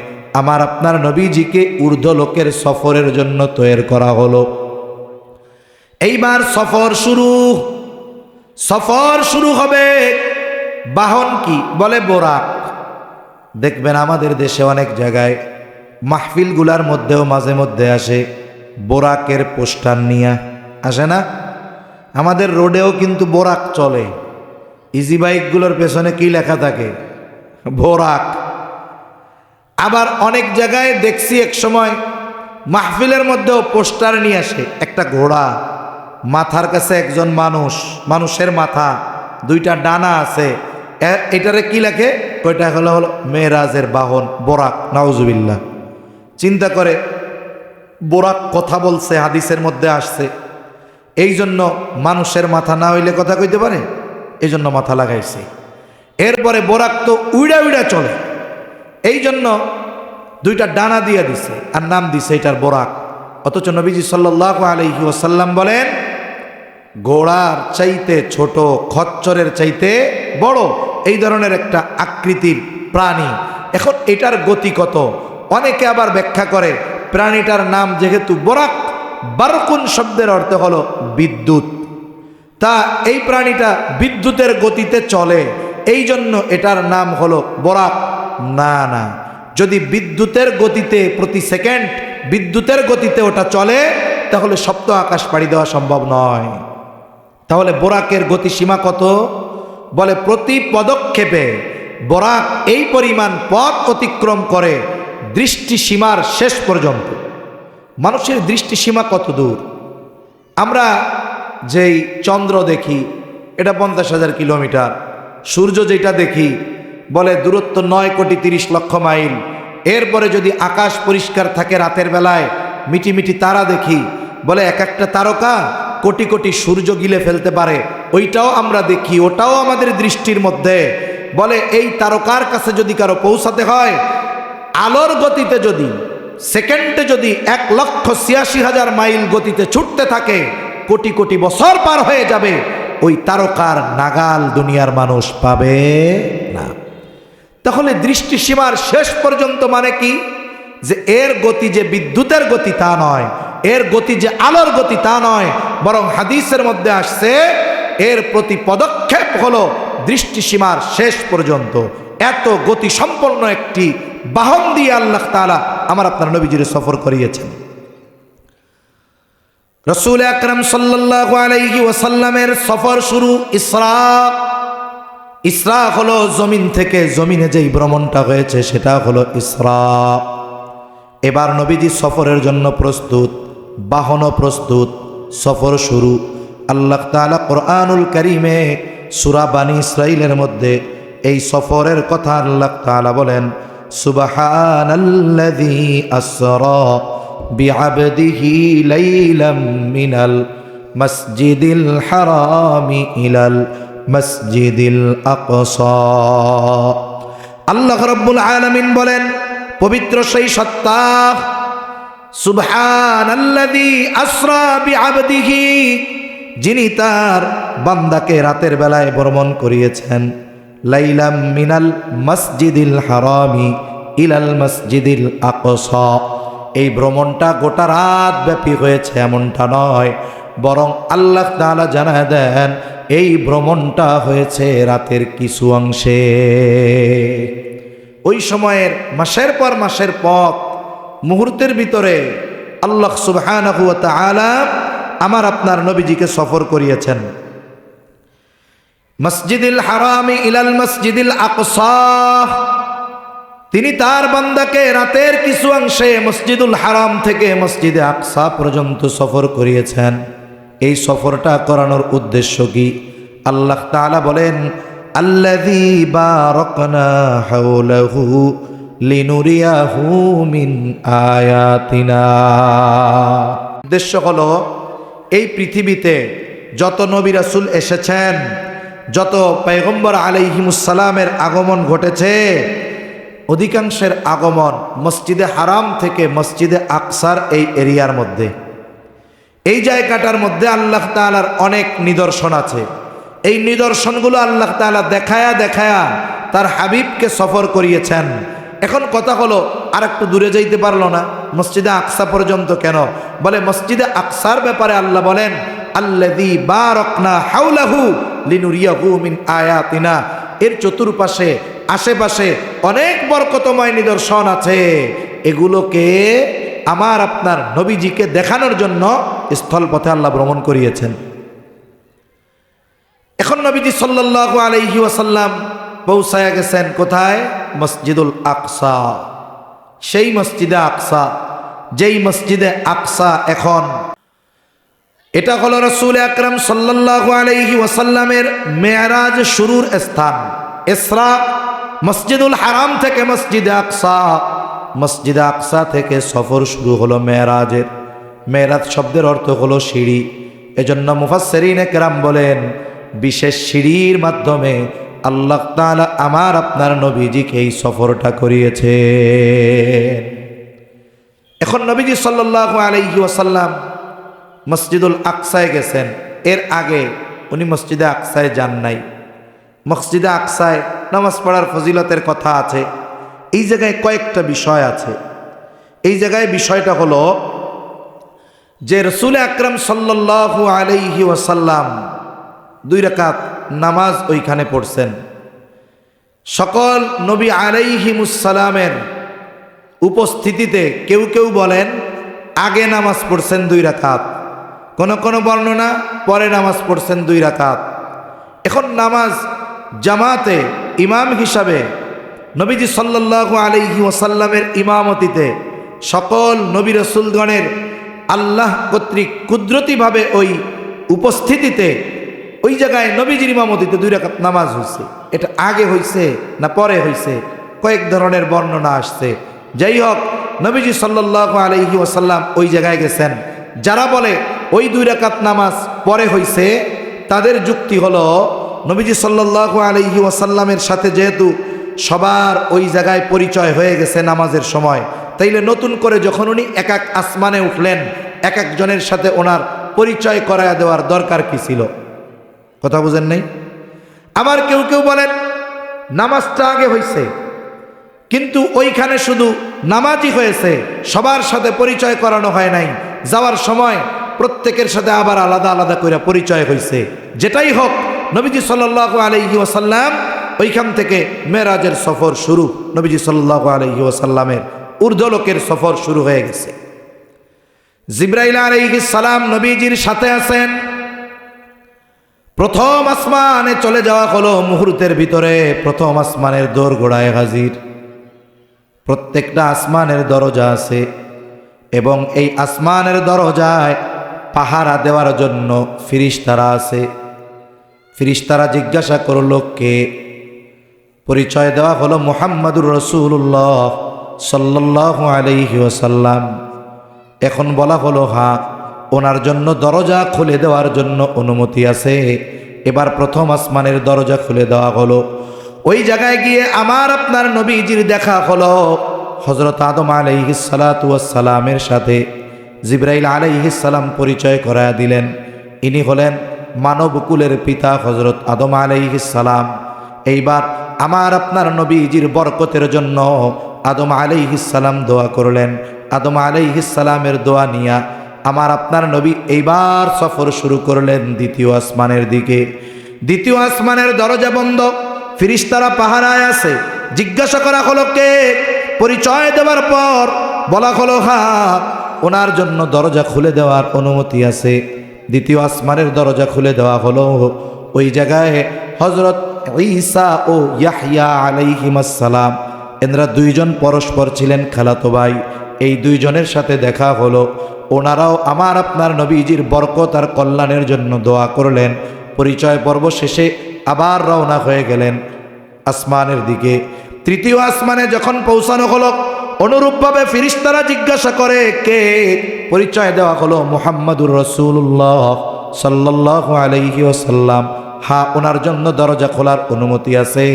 আমার আপনার নবীজিকে ঊর্ধ্বলোকের সফরের জন্য তৈরি করা হলো। এইবার সফর শুরু হবে। বাহন কি? বলে বোরাক। দেখবেন আমাদের দেশে অনেক জায়গায় মাহফিলগুলার মধ্যেও মাঝে মধ্যে আসে বোরাকের পোস্টার নিয়ে আসে না? আমাদের রোডেও কিন্তু বোরাক চলে। ইজি বাইকগুলোর পেছনে কি লেখা থাকে? বোরাক। আবার অনেক জায়গায় দেখছি এক সময় মাহফিলের মধ্যেও পোস্টার নিয়ে আসে একটা ঘোড়া, মাথার কাছে একজন মানুষের মাথা, 2টা ডানা আছে। এটারে কি লেখে? কয়টা হলো মেরাজের বাহন বোরাক। নাউজুবিল্লাহ। চিন্তা করে, বোরাক কথা বলছে, হাদিসের মধ্যে আসছে। এই জন্য মানুষের মাথা না হইলে কথা কইতে পারে, এই জন্য মাথা লাগাইছে। এরপরে বোরাক তো উইড়া চলে, এই জন্য 2টা ডানা দিয়ে দিছে আর নাম দিছে এটার বোরাক। অথচ নবীজি সাল্লাল্লাহু আলাইহি ওয়াসাল্লাম বলেন ঘোড়ার চাইতে ছোট, খচ্চরের চাইতে বড় এই ধরনের একটা আকৃতির প্রাণী। এখন এটার গতি কত? অনেকে আবার ব্যাখ্যা করে প্রাণীটার নাম যেহেতু বোরাক, বারকুন শব্দের অর্থ হলো বিদ্যুৎ, তা এই প্রাণীটা বিদ্যুতের গতিতে চলে, এই জন্য এটার নাম হলো বোরাক। না, যদি বিদ্যুতের গতিতে প্রতি সেকেন্ড বিদ্যুতের গতিতে ওটা চলে তাহলে সপ্ত আকাশ পাড়ি দেওয়া সম্ভব নয়। তাহলে বোরাকের গতিসীমা কত? বলে প্রতি পদক্ষেপে বোরাক এই পরিমাণ পথ অতিক্রম করে দৃষ্টিসীমার শেষ পর্যন্ত। মানুষের দৃষ্টিসীমা কত দূর? আমরা যেই চন্দ্র দেখি এটা 50,000 কিলোমিটার, সূর্য যেটা দেখি বলে দূরত্ব 9,30,00,000 মাইল। এরপরে যদি আকাশ পরিষ্কার থাকে রাতের বেলায় মিটি মিটি তারা দেখি, বলে এক একটা তারকা কোটি কোটি সূর্য গিলে ফেলতে পারে, ওইটাও আমরা দেখি, ওটাও আমাদের দৃষ্টির মধ্যে। বলে এই তারকার কাছে যদি কারো পৌঁছাতে হয়, আলোর গতিতে যদি সেকেন্ডে যদি 1,86,000 মাইল গতিতে ছুটতে থাকে, কোটি কোটি বছর পার হয়ে যাবে, ওই তারকার নাগাল দুনিয়ার মানুষ পাবে না। তাহলে দৃষ্টিসীমার শেষ পর্যন্ত মানে কি? যে এর গতি যে বিদ্যুতের গতি তা নয়, এর গতি যে আলোর গতি তা নয়, বরং হাদিসের মধ্যে আসছে এর প্রতি পদক্ষেপ হলো দৃষ্টিসীমার শেষ পর্যন্ত। এত গতি সম্পন্ন একটি বাহন দিয়ে আল্লাহ তাআলা আমার আপনার নবীজির সফর করিয়েছেন। রাসূল আকরাম সাল্লাল্লাহু আলাইহি ওয়াসাল্লামের সফর শুরু ইসরা। ইসরা হলো জমিন থেকে জমিনে যেই ভ্রমণটা হয়েছে সেটা হলো ইসরা। এবার নবীজি সফরের জন্য প্রস্তুত, বাহনও প্রস্তুত, সফর শুরু। আল্লাহ তাআলা কোরআনুল কারীমে সূরা বানী ইসরাঈলের মধ্যে এই সফরের কথা আল্লাহ তাআলা বলেন, সুবহানাল্লাযী আসরা বিআবদিহি লাইলাম মিনাল মসজিদিল হারামি ইলাল মসজিদিল আকসা। আল্লাহ রাব্বুল আলামিন বলেন, পবিত্র সেই সত্তা, সুবহানাল্লাযী আসরা বিআবদিহি, যিনি তার বান্দাকে রাতের বেলায় ভ্রমণ করিয়েছেন, লাইলাম মিনাল মসজিদিল হারামি ইলাল মসজিদিল আকসা। এই ভ্রমণটা গোটা রাত ব্যাপী হয়েছে এমনটা নয়, বরং আল্লাহ তাআলা জানায় দেন এই ভ্রমণটা হয়েছে রাতের কিছু অংশে। ওই সময়ের মাসের পর মাসের পথ, মুহূর্তের ভিতরে আল্লাহ সুবহানাহু ওয়া তাআলা আমার আপনার নবীজিকে সফর করিয়েছেন মসজিদুল হারামি ইলাল মসজিদিল আকসা। তিনি তার বান্দাকে রাতের কিছু অংশে মসজিদুল হারাম থেকে মসজিদে আকসা পর্যন্ত সফর করিয়েছেন। এই সফরটা করানোর উদ্দেশ্য কি? আল্লাহ তাআলা বলেন, আল্লাযী বারাকনা হাওলাহু লিনুরিয়াহু মিন আয়াতিনা। উদ্দেশ্য হলো এই পৃথিবীতে যত নবী রাসূল এসেছেন, যত পয়গম্বর আলাইহিমুস সালামের আগমন ঘটেছে, অধিকাংশের আগমন মসজিদে হারাম থেকে মসজিদে আকসার এই এরিয়ার মধ্যে। এই জায়গাটার মধ্যে আল্লাহ তাআলার অনেক নিদর্শন আছে। এই নিদর্শনগুলো আল্লাহ তাআলা দেখায়া দেখায়া তার হাবিবকে সফর করিয়েছেন। এখন কথা হলো, আর একটু দূরে যাইতে পারলো না? মসজিদে আকসা পর্যন্ত কেন? বলে মসজিদে আকসার ব্যাপারে আল্লাহ বলেন, আল্লাযী বারাকনা হাওলাহু লিনুরিয়াহু মিন আয়াতিনা। এর চতুর্পাশে আশেপাশে অনেক বরকতময় নিদর্শন আছে, এগুলোকে আমার আপনার নবীজিকে দেখানোর জন্য স্থলপথে আল্লাহ ভ্রমণ করিয়েছেন। এখন নবীজি সাল্লাল্লাহু আলাইহি ওয়াসাল্লাম পৌঁছায়া গেছেন কোথায়? মসজিদুল আকসা। সেই মসজিদে আকসা, যেই মসজিদে আকসা এখন, এটা হলো রাসূল আকরাম সাল্লাল্লাহু আলাইহি ওয়াসাল্লামের মেরাজ শুরুর স্থান। ইসরা মসজিদুল হারাম থেকে মসজিদে আকসা, মসজিদে আকসা থেকে সফর শুরু হলো মেরাজের। মেরাজ শব্দের অর্থ হলো সিঁড়ি। এজন্য মুফাসসিরিনে কেরাম বলেন, বিশেষ সিঁড়ির মাধ্যমে আল্লাহ তাআলা আমার আপনার নবীজিকে এই সফরটা করিয়েছে। এখন নবীজি সাল্লাল্লাহু আলাইহি ওয়াসাল্লাম মসজিদুল আকসায় গেছেন। এর আগে উনি মসজিদে আকসায় যান নাই। মসজিদে আকসায় নামাজ পড়ার ফজিলতের কথা আছে। এই জায়গায় কয়েকটা বিষয় আছে। এই জায়গায় বিষয়টা হলো যে রাসূল আকরাম সাল্লাল্লাহু আলাইহি ওয়াসাল্লাম 2 রাকাত নামাজ ওইখানে পড়ছেন। সকল নবী আলাইহিমুস সালামের উপস্থিতিতে কেউ কেউ বলেন আগে নামাজ পড়ছেন 2 রাকাত, কোন কোন বর্ণনা পরে নামাজ পড়ছেন 2 রাকাত। এখন নামাজ জামাতে ইমাম হিসাবে নবীজি সাল্লাল্লাহু আলাইহি ওয়াসাল্লামের ইমামতিতে সকল নবী রাসূলগণের আল্লাহ কর্তৃক কুদরতিভাবে ওই উপস্থিতিতে ওই জায়গায় নবীজির ইমামতিতে 2 রাকাত নামাজ হয়েছে। এটা আগে হয়েছে না পরে হয়েছে, কয়েক ধরনের বর্ণনা আসছে। যাই হোক, নবীজি সাল্লাল্লাহু আলাইহি ওয়াসাল্লাম ওই জায়গায় গেছেন। যারা বলে ওই 2 রাকাত নামাজ পরে হয়েছে, তাদের যুক্তি হলো নবীজি সাল্লাল্লাহু আলাইহি ওয়াসাল্লামের সাথে যেহেতু সবার ওই জায়গায় পরিচয় হয়ে গেছে নামাজের সময়, তাইলে নতুন করে যখন উনি এক এক আসমানে উঠলেন, এক একজনের সাথে ওনার পরিচয় করায় দেওয়ার দরকার কি ছিল? কথা বুঝেন নাই? আবার কেউ কেউ বলেন নামাজটা আগে হয়েছে, কিন্তু ওইখানে শুধু নামাজই হয়েছে, সবার সাথে পরিচয় করানো হয় নাই। যাওয়ার সময় প্রত্যেকের সাথে আবার আলাদা আলাদা করে পরিচয় হয়েছে। যেটাই হোক, নবীজি সাল্লাল্লাহু আলাইহি ওয়াসাল্লাম ওইখান থেকে মেরাজের সফর শুরু, নবীজি সাল্লাল্লাহু আলাইহি ওয়াসাল্লামের ঊর্ধ্বলোকের সফর শুরু হয়ে গেছে। জিবরাইল আলাইহিস সালাম নবীজির সাথে আছেন। প্রথম আসমানে চলে যাওয়া হলো মুহূর্তের ভিতরে। প্রথম আসমানের দোরগোড়ায় হাজির। প্রত্যেকটা আসমানের দরজা আছে এবং এই আসমানের দরজায় পাহারা দেওয়ার জন্য ফিরিস্তারা আছে। ফিরিস্তারা জিজ্ঞাসা করল কে? পরিচয় দেওয়া হলো মুহাম্মাদুর রাসূলুল্লাহ সাল্লাল্লাহু আলাইহি ওয়াসাল্লাম। এখন বলা হলো হ্যাঁ, ওনার জন্য দরজা খুলে দেওয়ার জন্য অনুমতি আছে। এবার প্রথম আসমানের দরজা খুলে দেওয়া হলো। ওই জায়গায় গিয়ে আমার আপনার নবীজির দেখা হলো। হযরত আদম আলাইহিস সালাতু ওয়াস সালামের সাথে জিবরাইল আলাইহিস সালাম পরিচয় করায়া দিলেন। ইনি হলেন মানবকুলের পিতা হযরত আদম আলাইহিস সালাম। এইবার আমার আপনার নবীজির বরকতের জন্য আদম আলাইহিস সালাম দোয়া করলেন। আদম আলাইহিস সালামের দোয়া নিয়া আমার আপনার নবী এইবার সফর শুরু করলেন দ্বিতীয় আসমানের দিকে। দ্বিতীয় আসমানের দরজা বন্ধ, ফিরিস্তারা পাহারায় আছে। জিজ্ঞাসা করা হলো কে? পরিচয় দেওয়ার পর বলা হলো হ্যাঁ, ওনার জন্য দরজা খুলে দেওয়ার অনুমতি আছে। দ্বিতীয় আসমানের দরজা খুলে দেওয়া হলো। ওই জায়গায় হযরত ঈসা ও ইয়াহইয়া আলাইহিমাস সালাম, এনারা 2 জন পরস্পর ছিলেন খালাতো ভাই। এই 2 জনের সাথে দেখা হলো। ওনারাও আমার আপনার নবীজির বরকত আর কল্যাণের জন্য দোয়া করলেন। পরিচয় পর্ব শেষে আবার রওনা হয়ে গেলেন আসমানের দিকে। তৃতীয় আসমানে যখন পৌঁছানো হলো, অনুরূপভাবে ফিরিস্তারা জিজ্ঞাসা করে কে? পরিচয় দেওয়া হলো মুহাম্মাদুর রাসূলুল্লাহ সাল্লাল্লাহু আলাইহি ওয়াসাল্লাম। হ্যাঁ, ওনার জন্য দরজা খোলার অনুমতি আছে।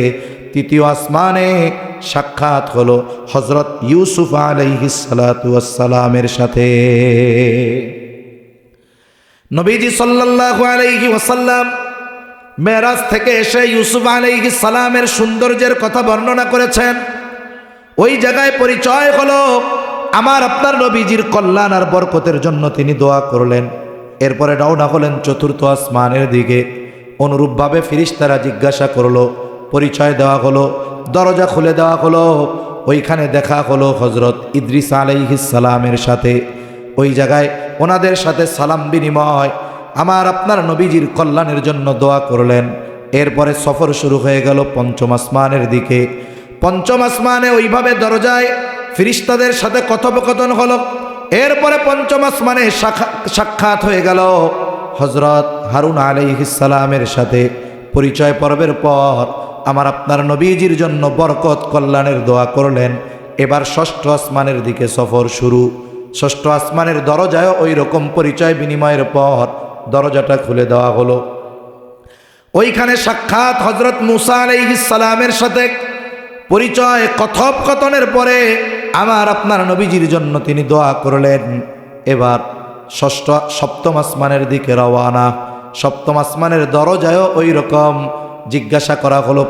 তৃতীয় আসমানে সাক্ষাৎ হলো হযরত ইউসুফ আলাইহিস সালাতু ওয়াস সালামের সাথে। নবীজি সাল্লাল্লাহু আলাইহি ওয়াসাল্লাম মেরাজ থেকে এসে ইউসুফ আলাইহিস সালামের সৌন্দর্যের কথা বর্ণনা করেছেন। ওই জায়গায় পরিচয় হলো আমার আপনার নবীজির কল্যাণ আর বরকতের জন্য তিনি দোয়া করলেন। এরপরে রওনা হলেন চতুর্থ আসমানের দিকে। অনুরূপভাবে ফিরিস্তারা জিজ্ঞাসা করলো, পরিচয় দেওয়া হলো, দরজা খুলে দেওয়া হলো। ওইখানে দেখা হলো হযরত ইদ্রিস আলাইহিস সালামের সাথে। ওই জায়গায় ওনাদের সাথে সালাম বিনিময়, আমার আপনার নবীজির কল্যাণের জন্য দোয়া করলেন। এরপরে সফর শুরু হয়ে গেল পঞ্চম আসমানের দিকে। পঞ্চম আসমানে ওইভাবে দরজায় ফিরিস্তাদের সাথে কথোপকথন হলো। এরপরে পঞ্চম আসমানে সাক্ষাৎ হয়ে গেল হযরত হারুন আলাইহিস সালামের সাথে। পরিচয় পর্বের পর আমার আপনার নবীজির জন্য বরকত কল্যাণের দোয়া করলেন। এবার ষষ্ঠ আসমানের দিকে সফর শুরু। ষষ্ঠ আসমানের দরজায় ওই রকম পরিচয় বিনিময়ের পর দরজাটা খুলে দেওয়া হলো। ওইখানে সাক্ষাৎ হযরত মূসা আলাইহিস সালামের সাথে। পরিচয় কথোপকথনের পরে আমার আপনার নবীজির জন্য তিনি দোয়া করলেন। এবার সপ্তম আসমানের দিকে রওয়ানা। সপ্তম আসমানের দরজায়ও ওই রকম জিজ্ঞাসা করা হলো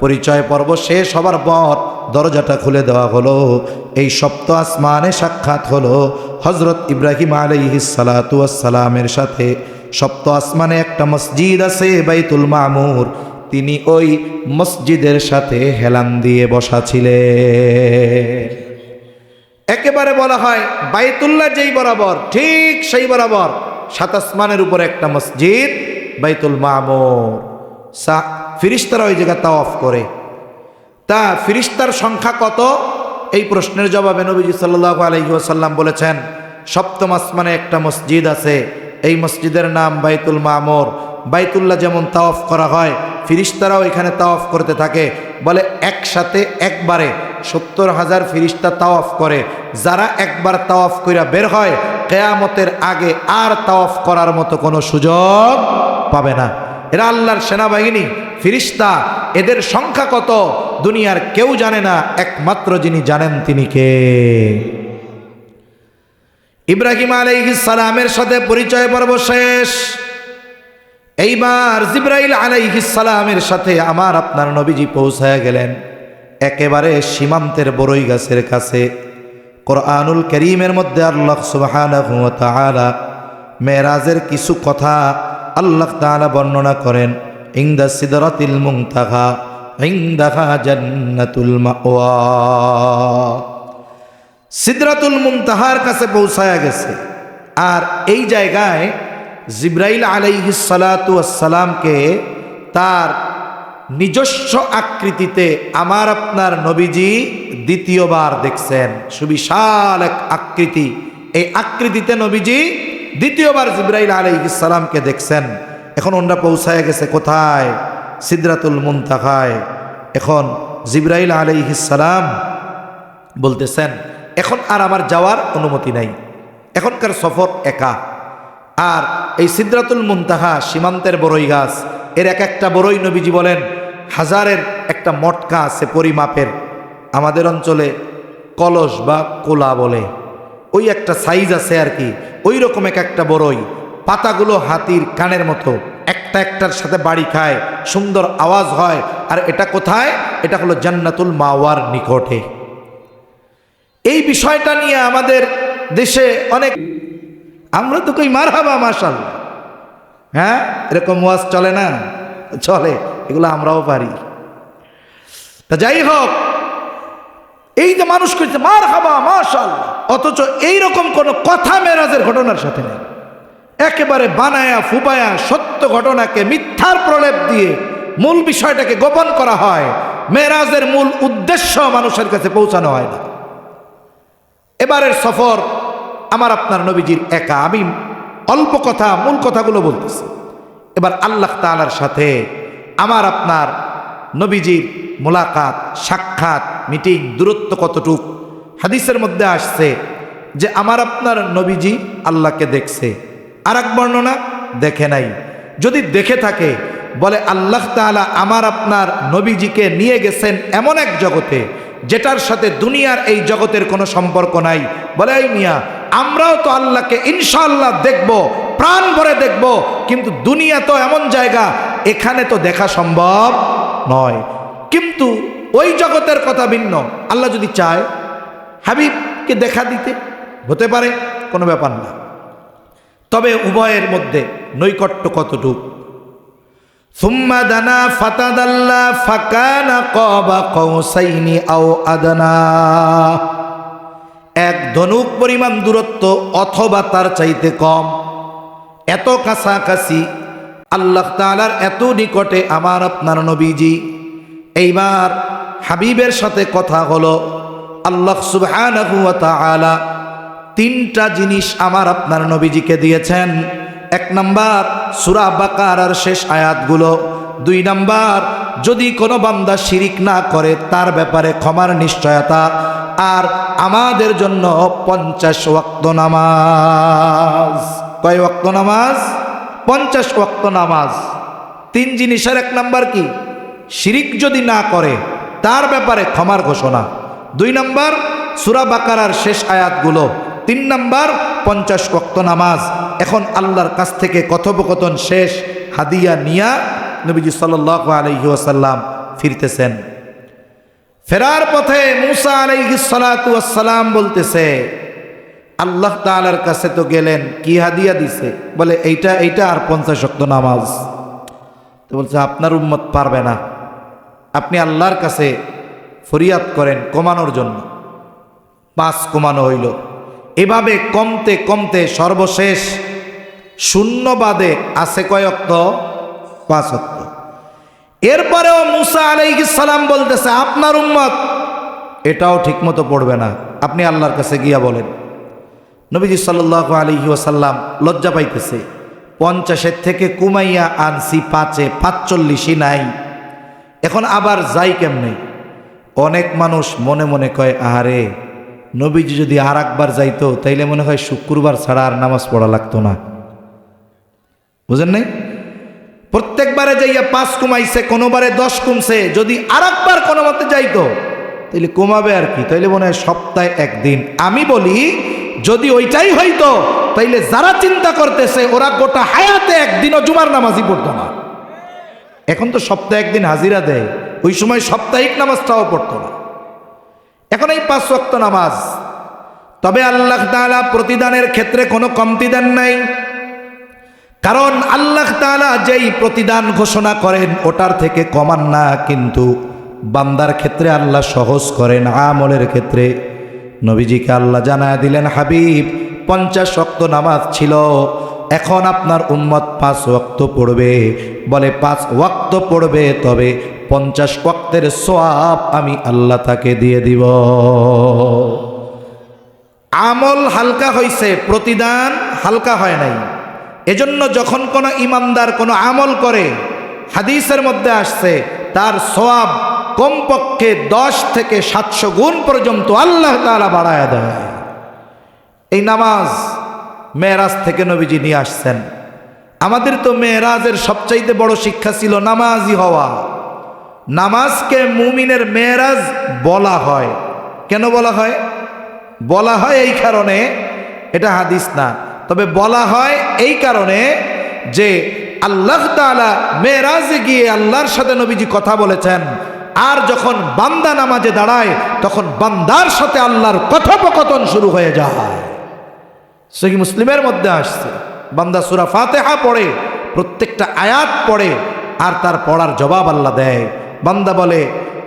পরিচয় পর্ব শেষ হবার পর দরজাটা খুলে দেওয়া হলো। এই সপ্ত আসমানে সাক্ষাৎ হলো হযরত ইব্রাহিম আলাইহিস সালাতু ওয়াস সালামের সাথে। সপ্ত আসমানে একটা মসজিদ আছে বাইতুল মামুর, তিনি ওই মসজিদের সাথে হেলান দিয়ে বসা ছিলেন। একেবারে বলা হয় বাইতুল্লাহ যেই বরাবর ঠিক সেই বরাবর 7 আসমানের উপরে একটা মসজিদ বাইতুল মামুর। ফিরিস্তারা ওই জায়গা তাওয়াফ করে। তা ফিরিস্তার সংখ্যা কত? এই প্রশ্নের জবাবে নবীজি সাল্লাল্লাহু আলাইহি ওয়াসাল্লাম বলেছেন, 7ম আসমানে একটা মসজিদ আছে, এই মসজিদের নাম বাইতুল মামুর। বাইতুল্লাহ যেমন তাওয়াফ করা হয়, ফিরিস্তারাও এখানে তাওয়াফ করতে থাকে। বলে একসাথে একবারে 70,000 ফিরিস্তা তাওয়াফ করে। যারা একবার তাওয়াফ কইরা বের হয়, কিয়ামতের আগে আর তাওয়াফ করার মতো কোনো সুযোগ পাবে না। এরা আল্লাহর সেনাবাহিনী, ফিরিস্তা। এদের সংখ্যা কত দুনিয়ার কেউ জানে না, একমাত্র যিনি জানেন তিনি কে? ইব্রাহিম আলাইহিস সালামের সাথে পরিচয় পর্ব শেষ। এইবার জিবরাইল আলাইহিস সালামের সাথে আমার আপনার নবীজি পৌঁছায় গেলেন একেবারে সীমান্তের বড়ই গাছের কাছে। কোরআনুল কারীমের মধ্যে আল্লাহ সুবহানাহু ওয়া তাআলা মেরাজের কিছু কথা আল্লাহ তাআলা বর্ণনা করেন। ইনদা সিদরাতিল মুনতাহা ইনদাহা জান্নাতুল মাওয়া। সিদরাতুল মুনতাহার কাছে পৌঁছায়া গেছে। আর এই জায়গায় জিবরাইল আলাইহিস সালাতু ওয়াস সালামকে তার নিজস্ব আকৃতিতে আমার আপনার নবীজি দ্বিতীয়বার দেখছেন। সুবিশাল এক আকৃতি, এই আকৃতিতে নবীজি দ্বিতীয়বার জিবরাইল আলাইহিস সালামকে দেখছেন। এখন ওনারা পৌঁছায় গেছে কোথায়? সিদরাতুল মুনতাহায়। এখন জিবরাইল আলাইহিস সালাম বলতেছেন, এখন আর আমার যাওয়ার অনুমতি নাই, এখনকার সফর একা। আর এই সিদরাতুল মুনতাহা সীমান্তের বড়ই গাছ, এর এক একটা বড়ই নবীজি বলেন হাজারের একটা মটকা আছে পরিমাপের। আমাদের অঞ্চলে কলস বা কোলা বলে, ওই একটা সাইজ আছে আর কি। ওই রকম এক একটা বড়ই, পাতাগুলো হাতির কানের মতো, একটা একটার সাথে বাড়ি খায়, সুন্দর আওয়াজ হয়। আর এটা কোথায়? এটা হলো জান্নাতুল মাওয়ার নিকটে। এই বিষয়টা নিয়ে আমাদের দেশে অনেক, আমরা তো কই মারহাবা মাশাআল্লাহ, হ্যাঁ এরকম ওয়াজ চলে না? চলে, এগুলো আমরাও পারি। তা যাই হোক, এই যে মানুষ কইছে মারহাবা মাশাআল্লাহ, অথচ এইরকম কোনো কথা মেরাজের ঘটনার সাথে নেই। একেবারে বানায়া ফুবায়া সত্য ঘটনাকে মিথ্যার প্রলেপ দিয়ে মূল বিষয়টাকে গোপন করা হয়। মেরাজের মূল উদ্দেশ্য মানুষের কাছে পৌঁছানো হয় না। এবারের সফর আমার আপনার নবীজির একা। আমি অল্প কথা, মূল কথাগুলো বলতেছি। এবার আল্লাহ তাআলার সাথে আমার আপনার নবীজির মোলাকাত, সাক্ষাৎ, মিটিং, দূরত্ব কতটুক? হাদিসের মধ্যে আসছে যে আমার আপনার নবীজি আল্লাহকে দেখছে। আর এক বর্ণনা দেখে নাই। যদি দেখে থাকে, বলে আল্লাহ তাআলা আমার আপনার নবীজিকে নিয়ে গেছেন এমন এক জগতে যেটার সাথে দুনিয়ার এই জগতের কোনো সম্পর্ক নাই। বলে এই মিয়া, আমরাও তো আল্লাহকে ইনশাআল্লাহ দেখব, প্রাণ ভরে দেখব, কিন্তু দুনিয়া তো এমন জায়গা, এখানে তো দেখা সম্ভব নয়। কিন্তু ওই জগতের কথা ভিন্ন। আল্লাহ যদি চায় হাবিবকে দেখা দিতে, হতে পারে, কোনো ব্যাপার না। তবে উভয়ের মধ্যে নৈকট্য কতটুক? সুম্মা দানা ফাতাদাল্লা ফাকানা কাবা কাউসাইনি আও আদনা। এক ধনুক পরিমাণ দূরত্ব অথবা তার চাইতে কম। এত কাছাকাছি, আল্লাহ তাআলার এত নিকটে আমার আপনার নবীজি। এইবার হাবিবের সাথে কথা হলো। আল্লাহ সুবহানাহু ওয়া তাআলা 3টা জিনিস আমার আপনার নবীজিকে দিয়েছেন। 1 নাম্বার সূরা বাকারার শেষ আয়াতগুলো। 2 নাম্বার যদি কোনো বান্দা শিরিক না করে তার ব্যাপারে ক্ষমার নিশ্চয়তা। আর আমাদের জন্য 50 ওয়াক্ত নামাজ। কয় ওয়াক্ত নামাজ? 50 ওয়াক্ত নামাজ। 3 জিনিসের 1 নাম্বার কি? শিরিক যদি না করে তার ব্যাপারে ক্ষমার ঘোষণা। 2 নাম্বার সূরা বাকারার শেষ আয়াতগুলো। 3 নাম্বার 50 ওয়াক্ত নামাজ। এখন আল্লাহর কাছ থেকে কথোপকথন শেষ, হাদিয়া নিয়া নবীজি সাল্লাল্লাহু আলাইহি ওয়াসাল্লাম ফিরতেছেন। ফেরার পথে মুসা আলাইহিস সালাতু ওয়াস সালাম বলতেছে, আল্লাহ তাআলার কাছে তো গেলেন, কি হাদিয়া দিছে? বলে এইটা এইটা আর 50 ওয়াক্ত নামাজ। তো বলছে আপনার উম্মত পারবে না, আপনি আল্লাহর কাছে ফরিয়াদ করেন কমানোর জন্য। 5 কমানো হইল। এভাবে কমতে কমতে সর্বশেষ শূন্য বাদে আছে কয় ওয়াক্ত? 5 ওয়াক্ত। এরপরেও মুসা আলাইহিস সালাম বলতেছে আপনার উম্মত এটাও ঠিকমতো পড়বে না, আপনি আল্লাহর কাছে গিয়া বলেন। নবীজি সাল্লাল্লাহু আলাইহি ওয়াসাল্লাম লজ্জা পাইতেছে, 50 থেকে কুমাইয়া আনছি 5-এ, 45ই নাই, এখন আবার যাই কেমনে? অনেক মানুষ মনে মনে কয় আহারে নবীজি যদি আর একবার যাইতো তাইলে মনে হয় শুক্রবার ছাড়া আর নামাজ পড়া লাগতো না। বুঝেন নাই? প্রত্যেকবারে যাইয়া 5 কমাইছে, কোনোবারে 10 কমছে, যদি আর একবার কোনো মতে যাইতো তাইলে কমাবে আর কি, তাইলে মনে হয় সপ্তাহে একদিন। আমি বলি যদি ওইটাই হইতো তাইলে যারা চিন্তা করতেছে ওরা গোটা হায়াতে একদিনও জুমার নামাজই পড়তো না। এখন তো সপ্তাহে একদিন হাজিরা দেয়, ওই সময় সাপ্তাহিক নামাজটাও পড়তো না। এখন এই 5 ওয়াক্ত নামাজ, তবে আল্লাহ তাআলা প্রতিদানের ক্ষেত্রে কোনো কমতি দেন নাই, কারণ আল্লাহ তাআলা যেই প্রতিদান ঘোষণা করেন ওটার থেকে কমান না, কিন্তু বান্দার ক্ষেত্রে আল্লাহ সহজ করেন। আমলের ক্ষেত্রে নবীজিকে আল্লাহ জানায় দিলেন হাবিব 50 ওয়াক্ত নামাজ ছিল, এখন আপনার উম্মত 5 ওয়াক্ত পড়বে। বলে 5 ওয়াক্ত পড়বে, তবে 50 ওয়াক্তের সওয়াব আমি আল্লাহ তাকে দিয়ে দিব। আমল হালকা হইছে, প্রতিদান হালকা হয় নাই। এজন্য যখন কোনো ইমানদার কোনো আমল করে, হাদিসের মধ্যে আসছে তার সওয়াব কমপক্ষে 10 থেকে 700 গুণ পর্যন্ত আল্লাহ তাআলা বাড়ায়া দেয়। এই নামাজ মেরাজ থেকে নবীজি নিয়ে আসছেন। আমাদের তো মেরাজের সবচাইতে বড় শিক্ষা ছিল নামাজি হওয়া। নামাজকে মুমিনের মেরাজ বলা হয়। কেন বলা হয়? বলা হয় এই কারণে, এটা হাদিস না, তবে বলা হয় এই কারণে যে আল্লাহ তাআলা মেরাজে গিয়ে আল্লাহর সাথে নবীজি কথা বলেছেন, আর যখন বান্দা নামাজে দাঁড়ায় তখন বান্দার সাথে আল্লাহর কথোপকথন শুরু হয়ে যায়। সহিহ মুসলিমের মধ্যে আসছে, বান্দা সূরা ফাতিহা পড়ে, প্রত্যেকটা আয়াত পড়ে, আর তার পড়ার জবাব আল্লাহ দেয়। বান্দা বলে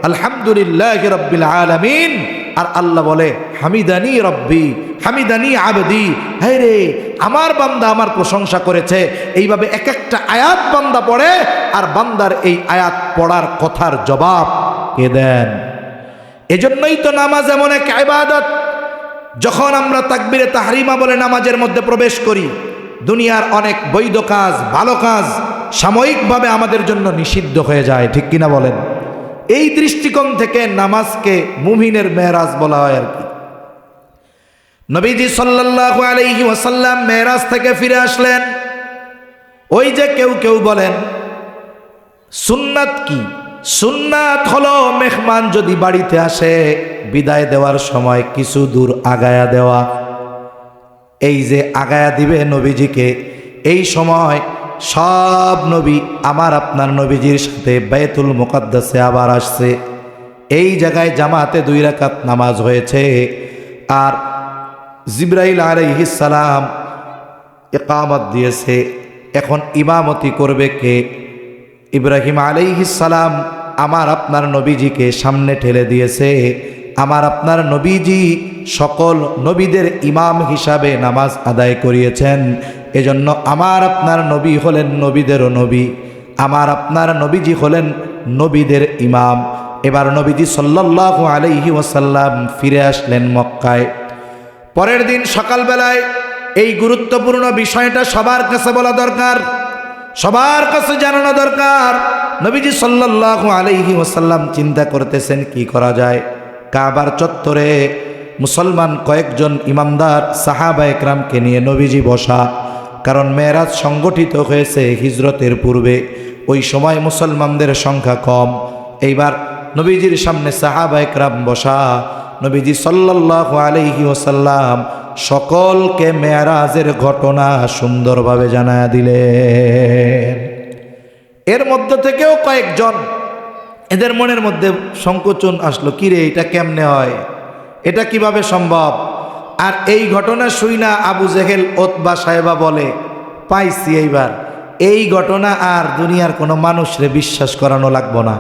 আলহামদুলিল্লাহি রাব্বিল আলামিন, আর আল্লাহ বলে হামিদানি রব্বি হামিদানি আবদি, হে রে আমার বান্দা আমার প্রশংসা করেছে। এইভাবে এক একটা আয়াত বান্দা পড়ে, আর বান্দার এই আয়াত পড়ার কথার জবাব কে দেন? এজন্যই তো নামাজ এমন এক ইবাদত, যখন আমরা তাকবীরে তাহরিমা বলে নামাজের মধ্যে প্রবেশ করি, দুনিয়ার অনেক বৈধ কাজ, ভালো কাজ সাময়িকভাবে আমাদের জন্য নিষিদ্ধ হয়ে যায়, ঠিক কিনা বলেন? এই দৃষ্টিকোণ থেকে নামাজকে মুমিনের মেরাজ বলা হয় আর কি। নবীজি সাল্লাল্লাহু আলাইহি ওয়াসাল্লাম মেরাজ থেকে ফিরে আসলেন। ওই যে কেউ কেউ বলেন সুন্নাত কি? সুন্নাত হলো মেহমান যদি বাড়িতে আসে বিদায় দেওয়ার সময় কিছু দূর আগায়া দেওয়া। এই যে আগায়া দিবে নবীজিকে, এই সময় সব নবী আমার আপনার নবীজির সাথে বাইতুল মুকাদ্দাসে আবার আসছে। এই জায়গায় জামাতে 2 রাকাত নামাজ হয়েছে, আর জিবরাইল আলাইহিস সালাম ইকামত দিয়েছে। এখন ইমামতি করবে কে? ইব্রাহিম আলাইহিস সালাম আমার আপনার নবীজিকে সামনে ঠেলে দিয়েছে। আমার আপনার নবীজি সকল নবীদের ইমাম হিসাবে নামাজ আদায় করিয়েছেন। এজন্য আমার আপনার নবী হলেন নবীদেরও নবী, আমার আপনার নবীজি হলেন নবীদের ইমাম। এবার নবীজি সাল্লাল্লাহু আলাইহি ওয়াসাল্লাম ফিরে আসলেন মক্কায়। পরের দিন সকালবেলায় এই গুরুত্বপূর্ণ বিষয়টা সবার কাছে বলা দরকার, সবার কাছে জানানো দরকার। নবীজি সাল্লাল্লাহু আলাইহি ওয়াসাল্লাম চিন্তা করতেছেন কি করা যায়। কাবার চত্বরে মুসলমান কয়েকজন ইমামদার সাহাবা একরামকে নিয়ে নবীজি বসা, কারণ মেরাজ সংগঠিত হয়েছে হিজরতের পূর্বে, ওই সময় মুসলমানদের সংখ্যা কম। এইবার নবীজির সামনে সাহাবা একরাম বসা, নবীজি সাল্লাল্লাহু আলাইহি ওয়াসাল্লাম সকলকে মেরাজের ঘটনা সুন্দরভাবে জানায়া দিলেন। এর মধ্যে থেকেও কয়েকজন, এদের মনের মধ্যে সংকোচন আসলো, কিরে এটা কেমনে হয়, এটা কিভাবে সম্ভব? আর এই ঘটনা শুইনা আবু জেহেল ওতবা সাহেবা বলে পাইছি, এইবার এই ঘটনা আর দুনিয়ার কোনো মানুষরে বিশ্বাস করানো লাগবো না।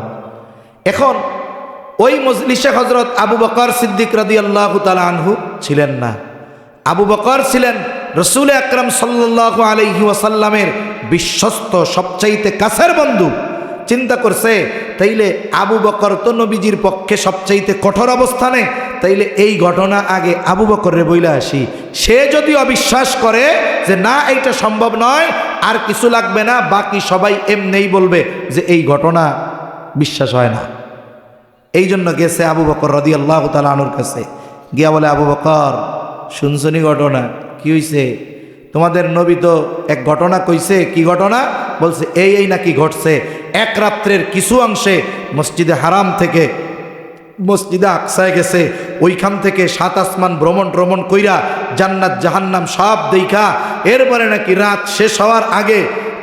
এখন ওই মজলিসে হযরত আবু বকর সিদ্দিক রাদিয়াল্লাহু তাআলা আনহু ছিলেন না। আবু বকর ছিলেন রাসূল আকরাম সাল্লাল্লাহু আলাইহি ওয়াসাল্লামের বিশ্বস্ত সবচাইতে কাছের বন্ধু। চিন্তা করছে তাইলে আবু বকর তো নবীজির পক্ষে সবচাইতে কঠোর অবস্থানে, তাইলে এই ঘটনা আগে আবু বকরের বইলা আসি। সে যদি অবিশ্বাস করে যে না এইটা সম্ভব নয়, আর কিছু লাগবে না, বাকি সবাই এমনিই বলবে যে এই ঘটনা বিশ্বাস হয় না। এই জন্য গেছে আবু বকর রাদিয়াল্লাহু তাআলা আনহুর কাছে, গিয়া বলে, আবু বকর শুনছনি ঘটনা কি হইছে? তোমাদের নবী তো এক ঘটনা কইছে। কি ঘটনা? বলছে এই নাকি ঘটছে। এক রাত্রের কিছু অংশে মসজিদে হারাম থেকে মসজিদে আকসায় গেছে, ওইখান থেকে 7 আসমান ভ্রমণ কইরা জান্নাত জাহান্নাম সব দেখা এরপরে নাকি রাত শেষ হওয়ার আগে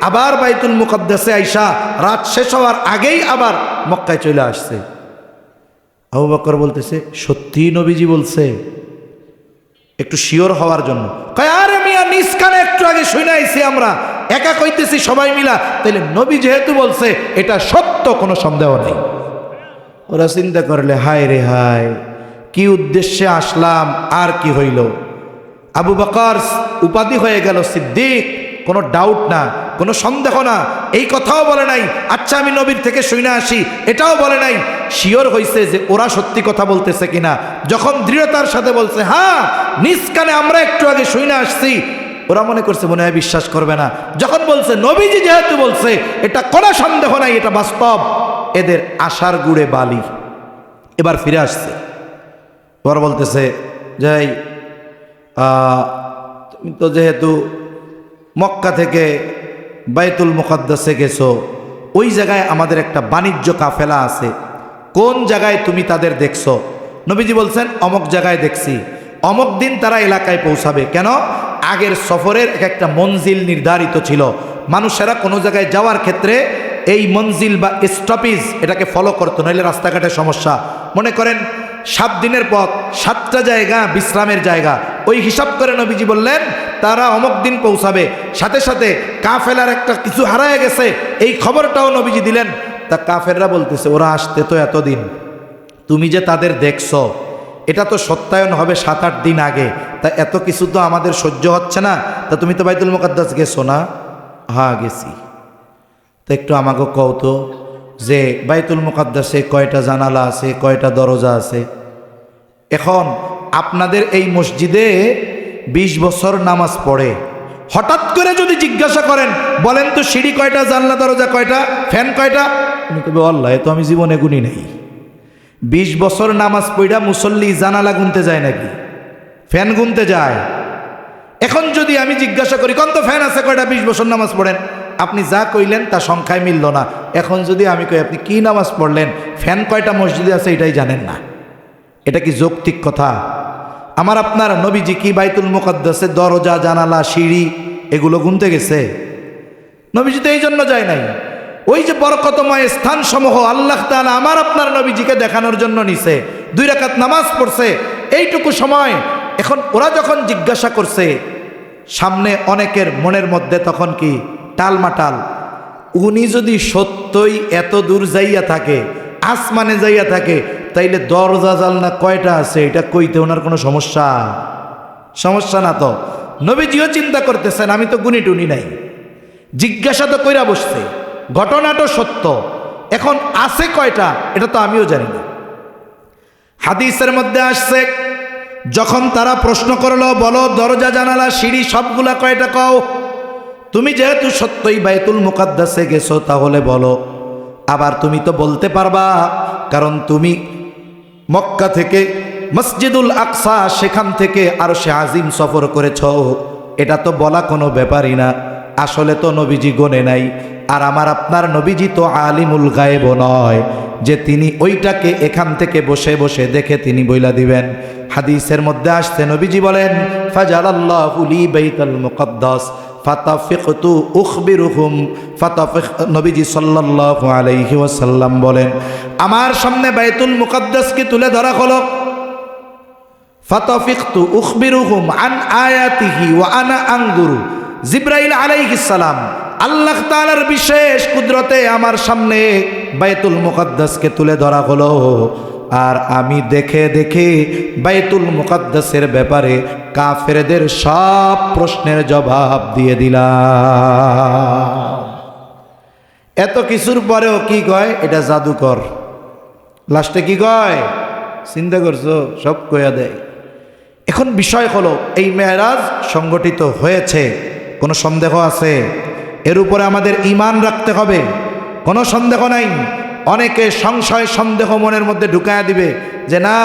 আবার বাইতুল মুকদ্দাসে আইসা রাত শেষ হওয়ার আগেই আবার মক্কায় চলে আসছে। আবু বকর বলতেছে সত্যি নবীজি বলছে? একটু শিওর হওয়ার জন্য কয়, আরে মিয়া নিজ কানে একটু আগে শুনে আইছি আমরা, একা কইতেছি সবাই মিলা, তাইলে নবী যেহেতু বলছে এটা সত্য, কোনো সন্দেহ নেই। ওরা চিন্তা করলে হায় রে হায়, কি উদ্দেশ্যে আসলাম আর কি হইল। আবু বকর উপাধি হয়ে গেল সিদ্দিক, কোনো ডাউট না, কোনো সন্দেহ না। এই কথাও বলে নাই আচ্ছা আমি নবীর থেকে শুনে আসি, এটাও বলে নাই। শিওর হইছে যে ওরা সত্যি কথা বলতেছে কিনা। যখন দৃঢ়তার সাথে বলছে হ্যাঁ নিজ কানে আমরা একটু আগে শুনে আসছি, ওরা মনে করছে মনে হয় বিশ্বাস করবে না। যখন বলছে নবীজি যেহেতু বলছে এটা কোনো সন্দেহ নাই, এটা বাস্তব, এদের আশার গুড়ে বালি। এবার ফিরে আসছে, এবার বলতেছে যাই তুমি তো যেহেতু মক্কা থেকে বাইতুল মুকদ্দাসে গেছো, ওই জায়গায় আমাদের একটা বাণিজ্য কাফেলা আছে, কোন জায়গায় তুমি তাদের দেখছো? নবীজি বলছেন অমক জায়গায় দেখছি, অমক দিন তারা এলাকায় পৌঁছাবে। কেন? আগের সফরের একটা মঞ্জিল নির্ধারিত ছিল। মানুষেরা কোনো জায়গায় যাওয়ার ক্ষেত্রে এই মঞ্জিল বা স্টপেজ এটাকে ফলো করতো, নইলে রাস্তাঘাটের সমস্যা। মনে করেন 7 দিনের পথ, 7টা জায়গা বিশ্রামের জায়গা, ওই হিসাব করে নবীজি বললেন তারা অমুক দিন পৌঁছাবে। সাথে সাথে কাফেলার একটা কিছু হারায় গেছে এই খবরটাও নবীজি দিলেন। তা কাফেররা বলতেছে ওরা আসতে তো এতদিন, তুমি যে তাদের দেখছো এটা তো সত্যায়ন হবে 7-8 দিন আগে, তা এত কিছু তো আমাদের সহ্য হচ্ছে না। তা তুমি তো বাইতুল মুকদ্দাস গেছো না? হ্যাঁ গেছি। তা একটু আমাকে কও তো যে বাইতুল মুকদ্দাসে কয়টা জানালা আছে, কয়টা দরজা আছে? এখন আপনাদের এই মসজিদে 20 বছর নামাজ পড়ে, হঠাৎ করে যদি জিজ্ঞাসা করেন বলেন তো সিঁড়ি কয়টা, জানলা দরজা কয়টা, ফ্যান কয়টা, উনি কবে আল্লাহ তো আমি জীবনে গুনি নেই। 20 বছর নামাজ পড়া মুসল্লি জানালা গুনতে যায় নাকি? ফ্যান গুনতে যায়? এখন যদি আমি জিজ্ঞাসা করি কোন তো ফ্যান আছে কয়টা, 20 বছর নামাজ পড়েন, আপনি যা কইলেন তা সংখ্যায় মিলল না। এখন যদি আমি কই আপনি কি নামাজ পড়লেন, ফ্যান কয়টা মসজিদে আছে এটাই জানেন না, এটা কি যৌক্তিক কথা? আমার আপনার নবীজি কি বাইতুল মুকদ্দাসে দরজা জানালা সিঁড়ি এগুলো গুনতে গেছে? নবীজি তো এই জন্য যায় নাই। ওই যে বরকতময় স্থানসমূহ আল্লাহ তাআলা আমার আপনার নবীজিকে দেখানোর জন্য নিছে। 2 রাকাত নামাজ পড়ছে এইটুকু সময়। এখন ওরা যখন জিজ্ঞাসা করছে, সামনে অনেকের মনের মধ্যে তখন কি টালমাটাল, উনি যদি সত্যই এত দূর যাইয়া থাকে, আসমানে যাইয়া থাকে, তাইলে দরজা জানলা কয়টা আছে এটা কইতে ওনার কোনো সমস্যা না তো। নবীজিও চিন্তা করতেছেন আমি তো গুনি টুনি নাই, জিজ্ঞাসা তো কইরা বসছে, ঘটনাটা সত্য, এখন আছে কয়টা এটা তো আমিও জানি না। হাদিসের মধ্যে আসছে যখন তারা প্রশ্ন করলো বলো দরজা জানালা সিঁড়ি সবগুলা কয়টা কও, তুমি যেহেতু সত্যই বাইতুল মুকদ্দাসে গেছো তাহলে বলো। আবার তুমি তো বলতে পারবা কারণ তুমি মক্কা থেকে মসজিদুল আকসা সেখান থেকে আরশে আজিম সফর করেছ, এটা তো বলা কোনো ব্যাপারই না। আসলে তো নবীজি গোনে নাই, আর আমার আপনার নবীজি তো আলিমুল গায়েব নয় যে তিনি ওইটাকে এখান থেকে বসে বসে দেখে তিনি বইলা দিবেন। হাদিসের মধ্যে আসছে নবীজি বলেন ফাজালাল্লাহু লি বাইতুল মুকদ্দাস ফাতাফিকতু উখবিরুহুম নবীজি সাল্লাল্লাহু আলাইহি ওয়াসাল্লাম বলেন আমার সামনে বাইতুল মুকদ্দাসকে তুলে ধরা হলো, ফাতাফিকতু উখবিরুহুম আন আয়াতিহি ওয়া আনা আনজুরু। জিবরাইল আলাইহিস সালাম আল্লাহ তাআলার বিশেষ কুদরতে আমার সামনে বাইতুল মুকদ্দাসকে তুলে ধরা হলো। আর আমি দেখে দেখে বাইতুল মুকাদ্দাসের ব্যাপারে কাফেরদের সব প্রশ্নের জবাব দিয়ে দিলাম। এত কিছুর পরেও কি কয়? এটা জাদুকর। লাস্টে কি কয়? চিন্তা করছো? সব কইয়া দেয়। এখন বিষয় হলো, এই মেরাজ সংগঠিত হয়েছে, কোনো সন্দেহ আছে? এর উপরে আমাদের ঈমান রাখতে হবে, কোনো সন্দেহ নাই। অনেকে সংশয় সন্দেহ মনের মধ্যে ঢুকায়া দিবে যে না,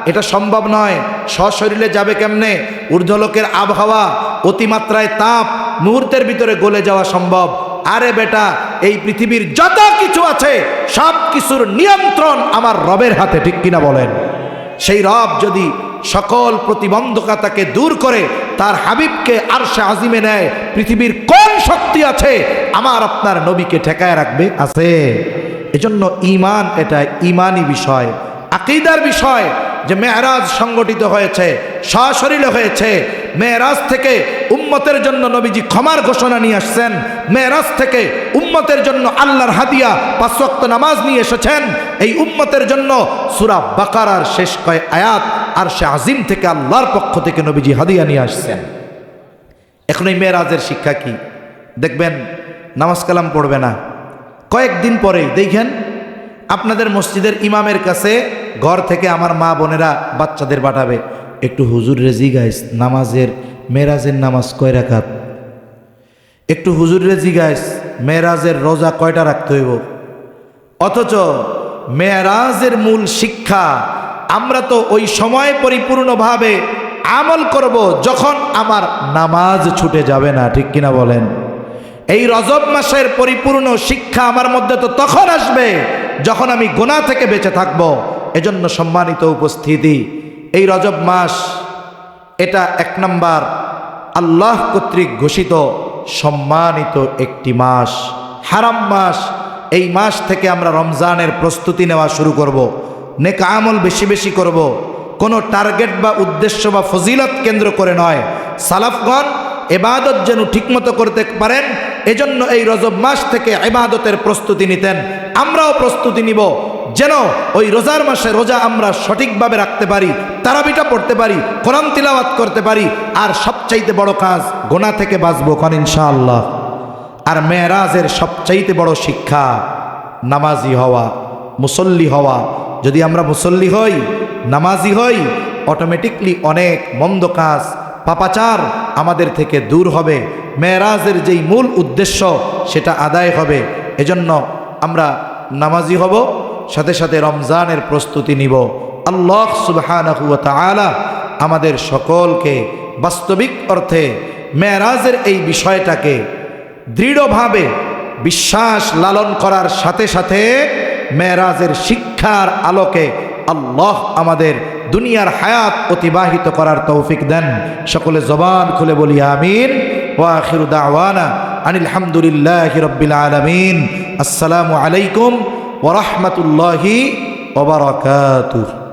এটা সম্ভব নয়, সশরীরে যাবে কেমনে? ঊর্ধ্বলোকের আবহাওয়া, অতিমাত্রায় তাপ, মুহূর্তের ভিতরে গলে যাওয়া সম্ভব। আরে বেটা, এই পৃথিবীর যত কিছু আছে সব কিছুর নিয়ন্ত্রণ আমার রবের হাতে, ঠিক কিনা বলেন? সেই রব যদি সকল প্রতিবন্ধকতাকে দূর করে তার হাবিবকে আরশে আজিমে নেয়, পৃথিবীর কোন শক্তি আছে আমার আপনার নবীকে ঠেকায় রাখবে? আছে। এজন্য ঈমান, এটা ঈমানি বিষয়, আকীদার বিষয় যে মেরাজ সংগঠিত হয়েছে, সশরীরে হয়েছে। মেরাজ থেকে উম্মতের জন্য নবীজি ক্ষমার ঘোষণা নিয়ে আসছেন। মেরাজ থেকে উম্মতের জন্য আল্লাহর হাদিয়া 5 ওয়াক্ত নামাজ নিয়ে এসেছেন। এই উম্মতের জন্য সূরা বাকারার শেষ কয় আয়াত আরশে আজিম থেকে আল্লাহর পক্ষ থেকে নবীজি হাদিয়া নিয়ে আসছেন। এখন এই মেরাজের শিক্ষা কি? দেখবেন নামাজ কালাম পড়বে না, কয়েকদিন পরেই দেখেন আপনাদের মসজিদের ইমামের কাছে ঘর থেকে আমার মা বোনেরা বাচ্চাদের পাঠাবে, একটু হুজুর রেজি গাইস, নামাজের মেরাজের নামাজ কয় রাকাত? একটু হুজুর রেজি গাইস, মেরাজের রোজা কয়টা রাখতে হইব? অথচ মেরাজের মূল শিক্ষা আমরা তো ওই সময় পরিপূর্ণভাবে আমল করব যখন আমার নামাজ ছুটে যাবে না, ঠিক কিনা বলেন? এই রজব মাসের পরিপূর্ণ শিক্ষা আমার মধ্যে তো তখন আসবে যখন আমি গুনাহ থেকে বেঁচে থাকব। এজন্য সম্মানিত উপস্থিতি, এই রজব মাস এটা 1 নম্বর আল্লাহ কর্তৃক ঘোষিত সম্মানিত একটি মাস, হারাম মাস। এই মাস থেকে আমরা রমজানের প্রস্তুতি নেওয়া শুরু করব, নেক আমল বেশি বেশি করব, কোনো টার্গেট বা উদ্দেশ্য বা ফজিলত কেন্দ্র করে নয়। সালাফগণ ইবাদত যেন ঠিকমতো করতে পারেন, এজন্য এই রজব মাস থেকে ইবাদতের প্রস্তুতি নিতেন। আমরাও প্রস্তুতি নিব যেন ওই রোজার মাসে রোজা আমরা সঠিকভাবে রাখতে পারি, তারাবিটা পড়তে পারি, কোরআন তিলাওয়াত করতে পারি, আর সবচাইতে বড় কাজ গুনাহ থেকে বাঁচবো কোন ইনশাআল্লাহ। আর মেরাজের সবচাইতে বড় শিক্ষা নামাজি হওয়া, মুসল্লি হওয়া। যদি আমরা মুসল্লি হই, নামাজি হই, অটোমেটিকলি অনেক মন্দ কাজ, পাপাচার আমাদের থেকে দূর হবে। মেরাজের যেই মূল উদ্দেশ্য সেটা আদায় হবে। এজন্য আমরা নামাজি হব, সাথে সাথে রমজানের প্রস্তুতি নিব। আল্লাহ সুবহানাহু ওয়া তাআলা আমাদের সকলকে বাস্তবিক অর্থে মেরাজের এই বিষয়টাকে দৃঢ়ভাবে বিশ্বাস লালন করার সাথে সাথে মেরাজের শিক্ষার আলোকে আল্লাহ আমাদের দুনিয়ার হায়াত অতিবাহিত করার তৌফিক দেন। সকলে জবান খুলে বলি আমিন। ওয়া আখিরু দাওয়ানা আনিল হামদুলিল্লাহি রাব্বিল আলামিন। আসসালামু আলাইকুম ওয়া রাহমাতুল্লাহি ওয়া বারাকাতুহু।